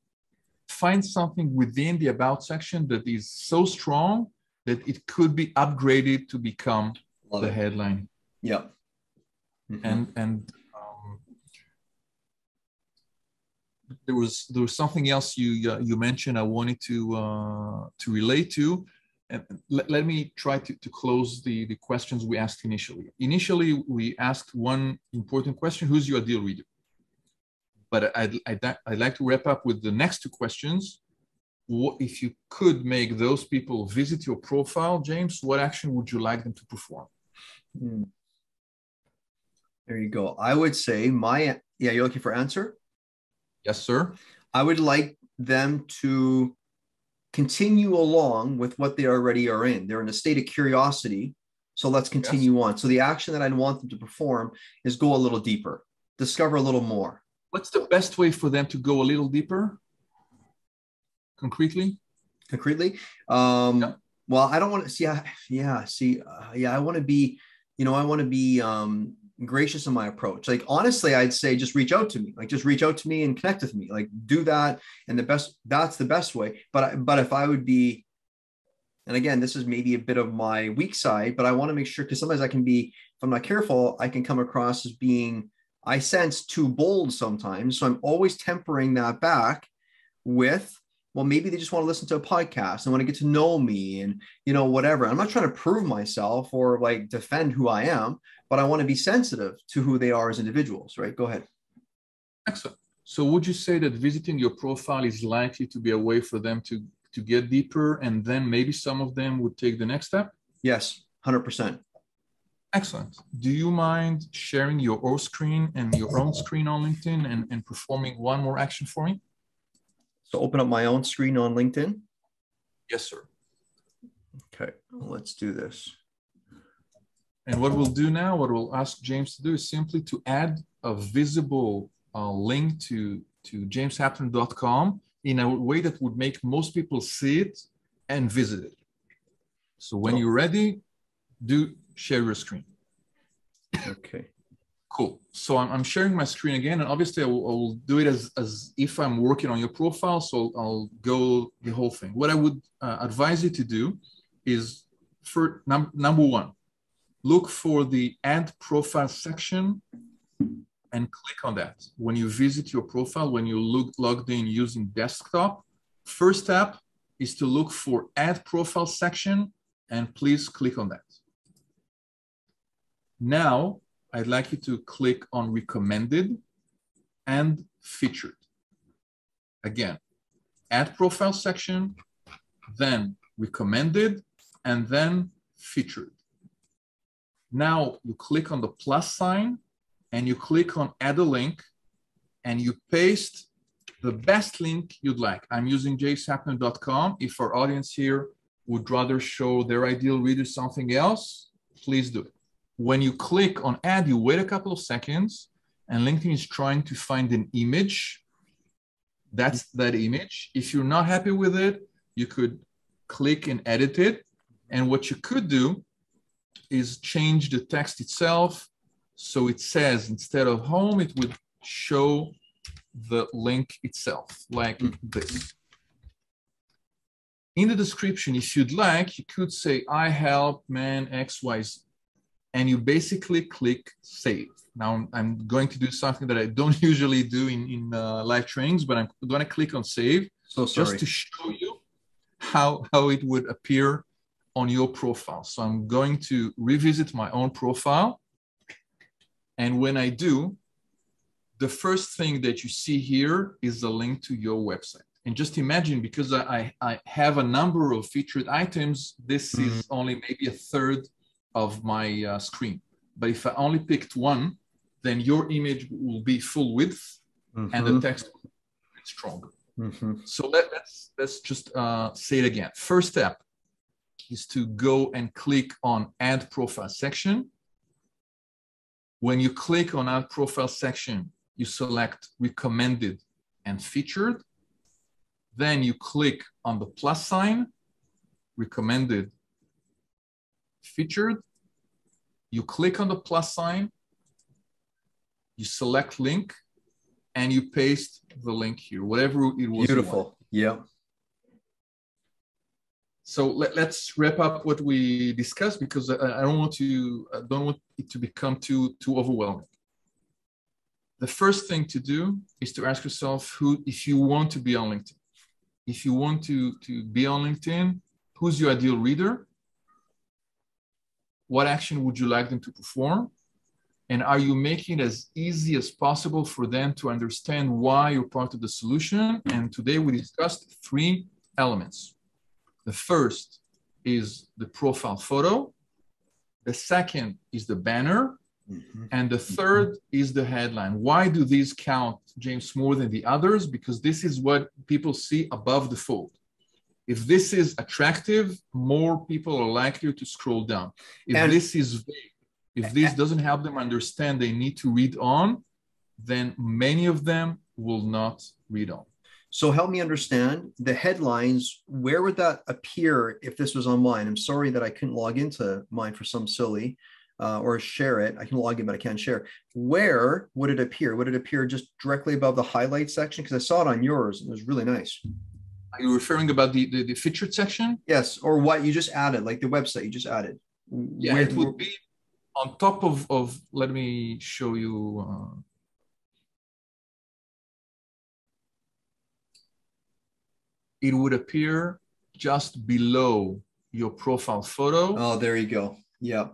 find something within the about section that is so strong that it could be upgraded to become the headline.
Yeah.
And there was something else you mentioned I wanted to relate to. And let me try to close the questions we asked initially. Initially, we asked one important question: who's your ideal reader? But I'd like to wrap up with the next two questions. What, if you could make those people visit your profile, James, what action would you like them to perform?
There you go. I would say yeah, you're looking for answer?
Yes, sir.
I would like them to continue along with what they already are in. They're in a state of curiosity. So let's continue on. So the action that I'd want them to perform is go a little deeper, discover a little more.
What's the best way for them to go a little deeper? Concretely?
Well, I don't want to see. I want to be, I want to be gracious in my approach. Like, honestly, I'd say just reach out to me. Like, just reach out to me and connect with me. Like, do that. And that's the best way. But if I would be, and again, this is maybe a bit of my weak side, but I want to make sure, because sometimes I can be, if I'm not careful, I can come across as being, I sense, too bold sometimes. So I'm always tempering that back with, well, maybe they just want to listen to a podcast and want to get to know me and, whatever. I'm not trying to prove myself or like defend who I am, but I want to be sensitive to who they are as individuals, right? Go ahead.
Excellent. So would you say that visiting your profile is likely to be a way for them to get deeper, and then maybe some of them would take the next step?
Yes, 100%.
Excellent. Do you mind sharing your own screen and your own screen on LinkedIn and performing one more action for me?
So open up my own screen on LinkedIn.
Yes, sir.
Okay, let's do this.
And what we'll do now, what we'll ask James to do, is simply to add a visible link to jameshapner.com in a way that would make most people see it and visit it. So when you're ready, do share your screen.
Okay.
Cool. So I'm sharing my screen again, and obviously I will do it as if I'm working on your profile. So I'll go the whole thing. What I would advise you to do is, for number one, look for the Add Profile section and click on that. When you visit your profile, when you logged in using desktop, first step is to look for Add Profile section, and please click on that. Now, I'd like you to click on Recommended and Featured. Again, Add Profile section, then Recommended, and then Featured. Now you click on the plus sign and you click on Add a Link, and you paste the best link you'd like. I'm using jameshapner.com. If our audience here would rather show their ideal reader something else, please do it. When you click on add, you wait a couple of seconds, and LinkedIn is trying to find an image. That's that image. If you're not happy with it, you could click and edit it. And what you could do is change the text itself. So it says, instead of home, it would show the link itself, like this. In the description, if you'd like, you could say, I help man XYZ. And you basically click save. Now I'm going to do something that I don't usually do in live trainings, but I'm going to click on save.
So sorry.
Just to show you how it would appear on your profile. So I'm going to revisit my own profile. And when I do, the first thing that you see here is a link to your website. And just imagine, because I have a number of featured items, this is only maybe a third of my screen. But if I only picked one, then your image will be full width and the text will be stronger. So let's just say it again. First step is to go and click on Add Profile section. When you click on Add Profile section, you select Recommended and Featured. Then you click on the plus sign, Recommended, Featured. You click on the plus sign, you select link, and you paste the link here, whatever it was.
Beautiful. Yeah.
So let's wrap up what we discussed, because I don't want it to become too overwhelming. The first thing to do is to ask yourself if you want to be on LinkedIn. If you want to be on LinkedIn, who's your ideal reader? What action would you like them to perform? And are you making it as easy as possible for them to understand why you're part of the solution? And today we discussed 3 elements. The first is the profile photo. The second is the banner. And the third is the headline. Why do these count, James, more than the others? Because this is what people see above the fold. If this is attractive, more people are likely to scroll down. If this is vague, if this doesn't help them understand they need to read on, then many of them will not read on.
So help me understand the headlines. Where would that appear if this was on mine? I'm sorry that I couldn't log into mine for some silly or share it. I can log in, but I can't share. Where would it appear? Would it appear just directly above the highlight section? Because I saw it on yours and it was really nice.
Are you referring about the featured section?
Yes, or what you just added, like the website you just added.
Yeah, it would be on top of let me show you. It would appear just below your profile photo.
Oh, there you go. Yeah.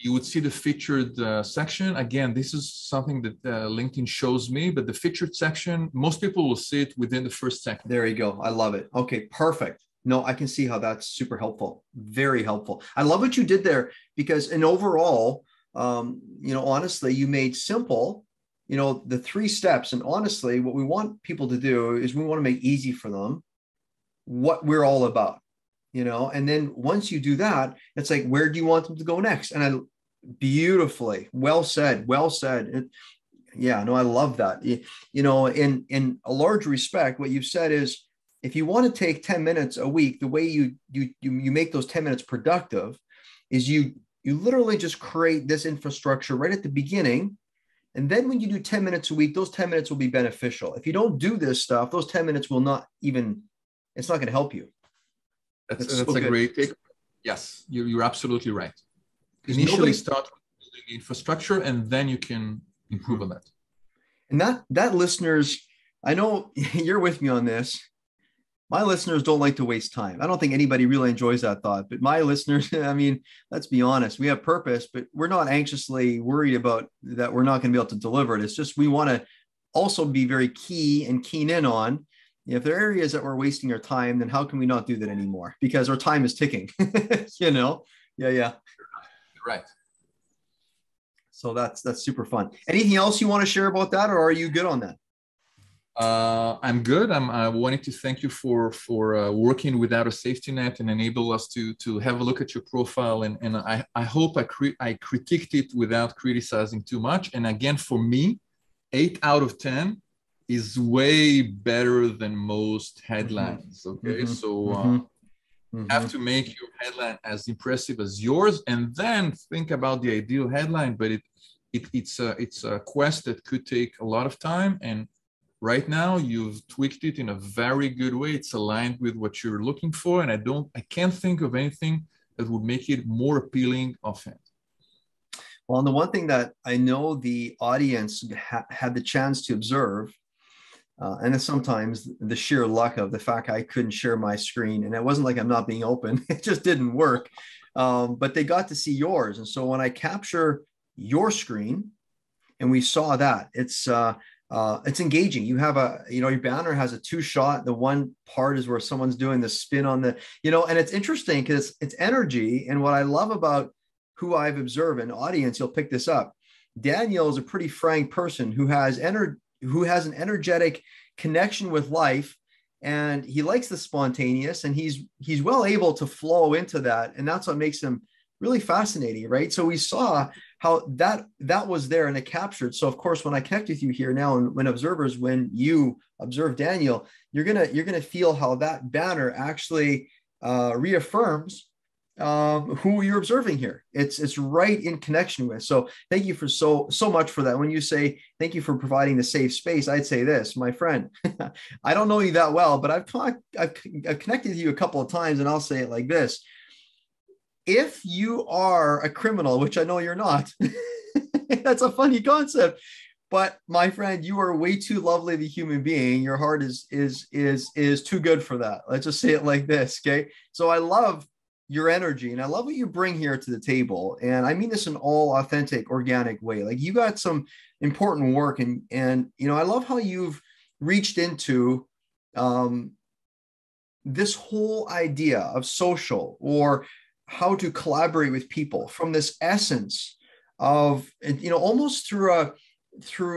You would see the featured section. Again, this is something that LinkedIn shows me, but the featured section, most people will see it within the first second.
There you go. I love it. Okay, perfect. No, I can see how that's super helpful. Very helpful. I love what you did there because, and overall, honestly, you made simple, the 3 steps. And honestly, what we want people to do is we want to make easy for them what we're all about. And then once you do that, it's like, where do you want them to go next? And beautifully, well said. Yeah, no, I love that. In a large respect, what you've said is, if you want to take 10 minutes a week, the way you make those 10 minutes productive is you literally just create this infrastructure right at the beginning. And then when you do 10 minutes a week, those 10 minutes will be beneficial. If you don't do this stuff, those 10 minutes will not even, it's not going to help you.
That's a great take. Yes, you're absolutely right. Initially start with building the infrastructure and then you can improve on that.
And that listeners, I know you're with me on this. My listeners don't like to waste time. I don't think anybody really enjoys that thought, but my listeners, I mean, let's be honest, we have purpose, but we're not anxiously worried about that we're not going to be able to deliver it. It's just, we want to also be very keen in on, if there are areas that we're wasting our time, then how can we not do that anymore? Because our time is ticking, Yeah.
Right.
So that's super fun. Anything else you want to share about that, or are you good on that?
I'm good. I wanted to thank you for working without a safety net and enable us to have a look at your profile. And I hope I critiqued it without criticizing too much. And again, for me, 8 out of 10 is way better than most headlines. Okay, so have to make your headline as impressive as yours, and then think about the ideal headline. But it's a quest that could take a lot of time, and right now you've tweaked it in a very good way. It's aligned with what you're looking for, and I can't think of anything that would make it more appealing offhand.
Well, and the one thing that I know the audience had the chance to observe, and it's sometimes the sheer luck of the fact I couldn't share my screen, and it wasn't like I'm not being open, it just didn't work. But they got to see yours. And so when I capture your screen and we saw that, it's engaging. You have your banner has a 2-shot. The one part is where someone's doing the spin on the, and it's interesting because it's energy. And what I love about who I've observed, and audience, you'll pick this up. Daniel is a pretty frank person who has an energetic connection with life, and he likes the spontaneous, and he's well able to flow into that. And that's what makes him really fascinating, right? So we saw how that was there and it captured. So of course, when I connect with you here now, and when you observe Daniel, you're gonna feel how that banner actually reaffirms who you're observing here. It's right in connection with. So thank you for so much for that. When you say thank you for providing the safe space, I'd say this, my friend. I don't know you that well, but I've connected with you a couple of times, and I'll say it like this: if you are a criminal, which I know you're not, that's a funny concept. But my friend, you are way too lovely of a human being. Your heart is too good for that. Let's just say it like this, okay? So I love your energy and I love what you bring here to the table. And I mean this in all authentic, organic way. Like you got some important work, and you know, I love how you've reached into this whole idea of social, or how to collaborate with people from this essence of, you know, almost through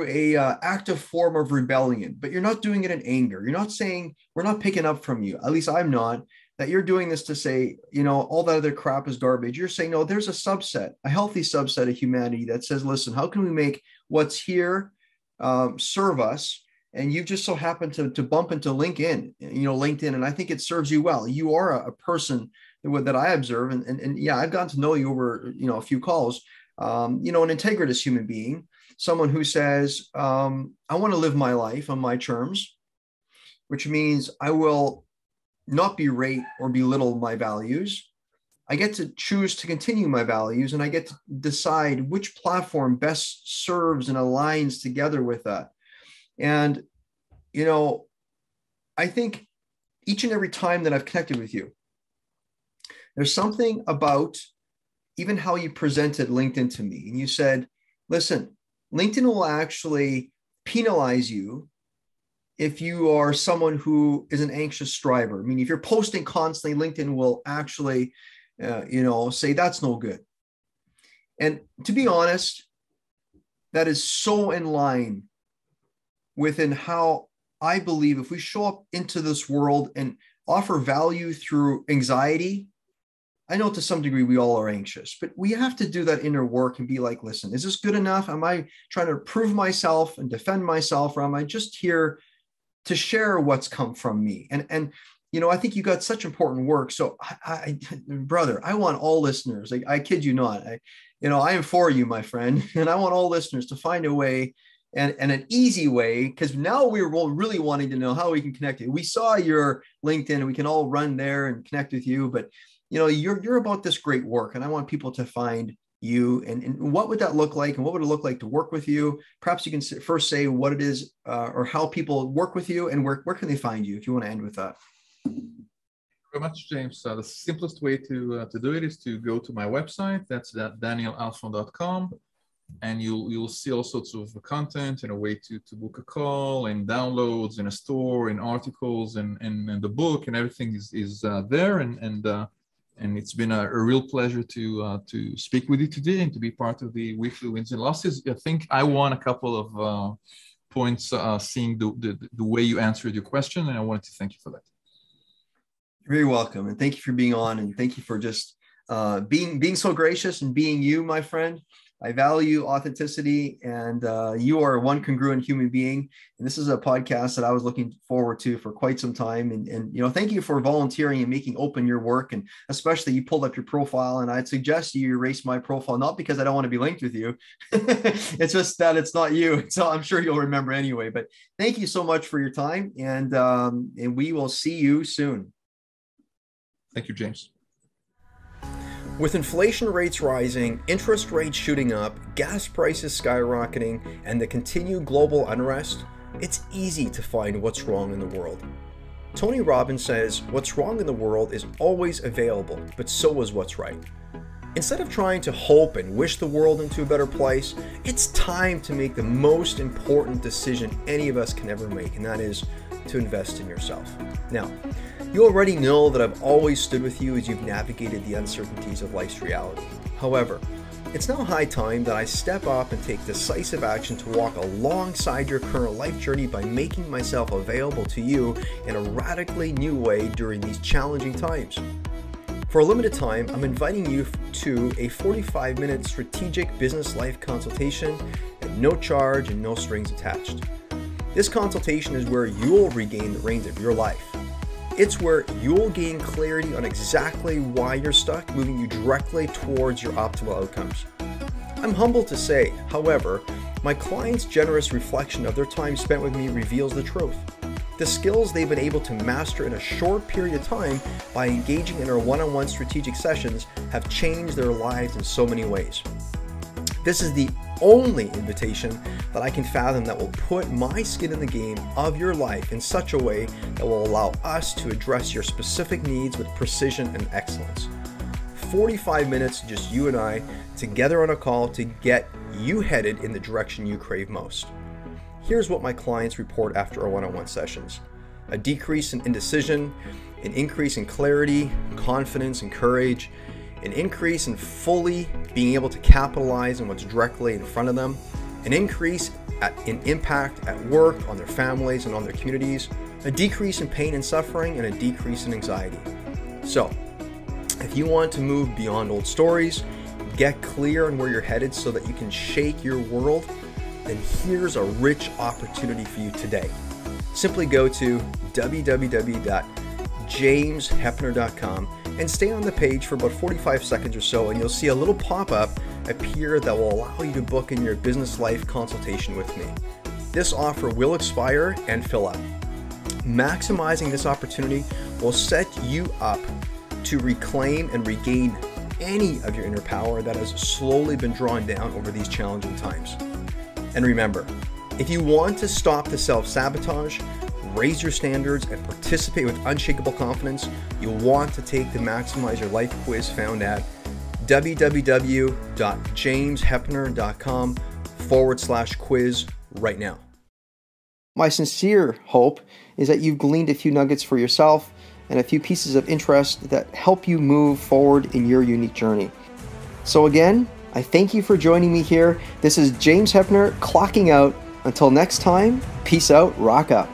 a active form of rebellion, but you're not doing it in anger. You're not saying, we're not picking up from you, at least I'm not, that you're doing this to say, you know, all that other crap is garbage. You're saying, no, there's a subset, a healthy subset of humanity that says, listen, how can we make what's here serve us? And you just so happen to bump into LinkedIn, and I think it serves you well. You are a person that I observe, and yeah, I've gotten to know you over, you know, a few calls, an integritous human being, someone who says, I want to live my life on my terms, which means I will not berate or belittle my values. I get to choose to continue my values, and I get to decide which platform best serves and aligns together with that. And, you know, I think each and every time that I've connected with you, there's something about even how you presented LinkedIn to me. And you said, listen, LinkedIn will actually penalize you if you are someone who is an anxious striver. I mean, if you're posting constantly, LinkedIn will actually, say that's no good. And to be honest, that is so in line within how I believe if we show up into this world and offer value through anxiety. I know to some degree we all are anxious, but we have to do that inner work and be like, listen, is this good enough? Am I trying to prove myself and defend myself, or am I just here to share what's come from me? And I think you got such important work. So brother, I want all listeners, I kid you not, I am for you, my friend. And I want all listeners to find a way and an easy way, because now we're really wanting to know how we can connect you. We saw your LinkedIn and we can all run there and connect with you, but you're about this great work, and I want people to find you. And what would that look like? And what would it look like to work with you? Perhaps you can first say what it is, or how people work with you, and where can they find you, if you want to end with that.
Very much, James. The simplest way to do it is to go to my website. That's danielalfon.com. And you'll see all sorts of content and a way to book a call, and downloads, and a store, and articles, and the book, and everything is there. And it's been a real pleasure to speak with you today and to be part of the weekly wins and losses. I think I won a couple of points seeing the way you answered your question, and I wanted to thank you for that.
You're very welcome, and thank you for being on, and thank you for just being so gracious and being you, my friend. I value authenticity, and you are one congruent human being. And this is a podcast that I was looking forward to for quite some time. And thank you for volunteering and making open your work. And especially you pulled up your profile, and I'd suggest you erase my profile, not because I don't want to be linked with you. It's just that it's not you. So I'm sure you'll remember anyway, but thank you so much for your time. And we will see you soon.
Thank you, James.
With inflation rates rising, interest rates shooting up, gas prices skyrocketing, and the continued global unrest, it's easy to find what's wrong in the world. Tony Robbins says, what's wrong in the world is always available, but so is what's right. Instead of trying to hope and wish the world into a better place, it's time to make the most important decision any of us can ever make, and that is to invest in yourself. Now, you already know that I've always stood with you as you've navigated the uncertainties of life's reality. However, it's now high time that I step up and take decisive action to walk alongside your current life journey by making myself available to you in a radically new way during these challenging times. For a limited time, I'm inviting you to a 45-minute strategic business life consultation at no charge and no strings attached. This consultation is where you'll regain the reins of your life. It's where you'll gain clarity on exactly why you're stuck, moving you directly towards your optimal outcomes. I'm humbled to say, however, my clients' generous reflection of their time spent with me reveals the truth. The skills they've been able to master in a short period of time by engaging in our one-on-one strategic sessions have changed their lives in so many ways. This is the only invitation that I can fathom that will put my skin in the game of your life in such a way that will allow us to address your specific needs with precision and excellence. 45 minutes, just you and I, together on a call to get you headed in the direction you crave most. Here's what my clients report after our one-on-one sessions. A decrease in indecision, an increase in clarity, confidence, and courage, an increase in fully being able to capitalize on what's directly in front of them, an increase in impact at work, on their families, and on their communities, a decrease in pain and suffering, and a decrease in anxiety. So, if you want to move beyond old stories, get clear on where you're headed so that you can shake your world, then here's a rich opportunity for you today. Simply go to www.jameshepner.com and stay on the page for about 45 seconds or so, and you'll see a little pop-up appear that will allow you to book in your business life consultation with me. This offer will expire and fill up. Maximizing this opportunity will set you up to reclaim and regain any of your inner power that has slowly been drawn down over these challenging times. And remember, if you want to stop the self-sabotage, raise your standards, and participate with unshakable confidence, you'll want to take the Maximize Your Life quiz found at www.jameshepner.com/quiz right now. My sincere hope is that you've gleaned a few nuggets for yourself and a few pieces of interest that help you move forward in your unique journey. So again, I thank you for joining me here. This is James Hepner clocking out. Until next time, peace out, rock up.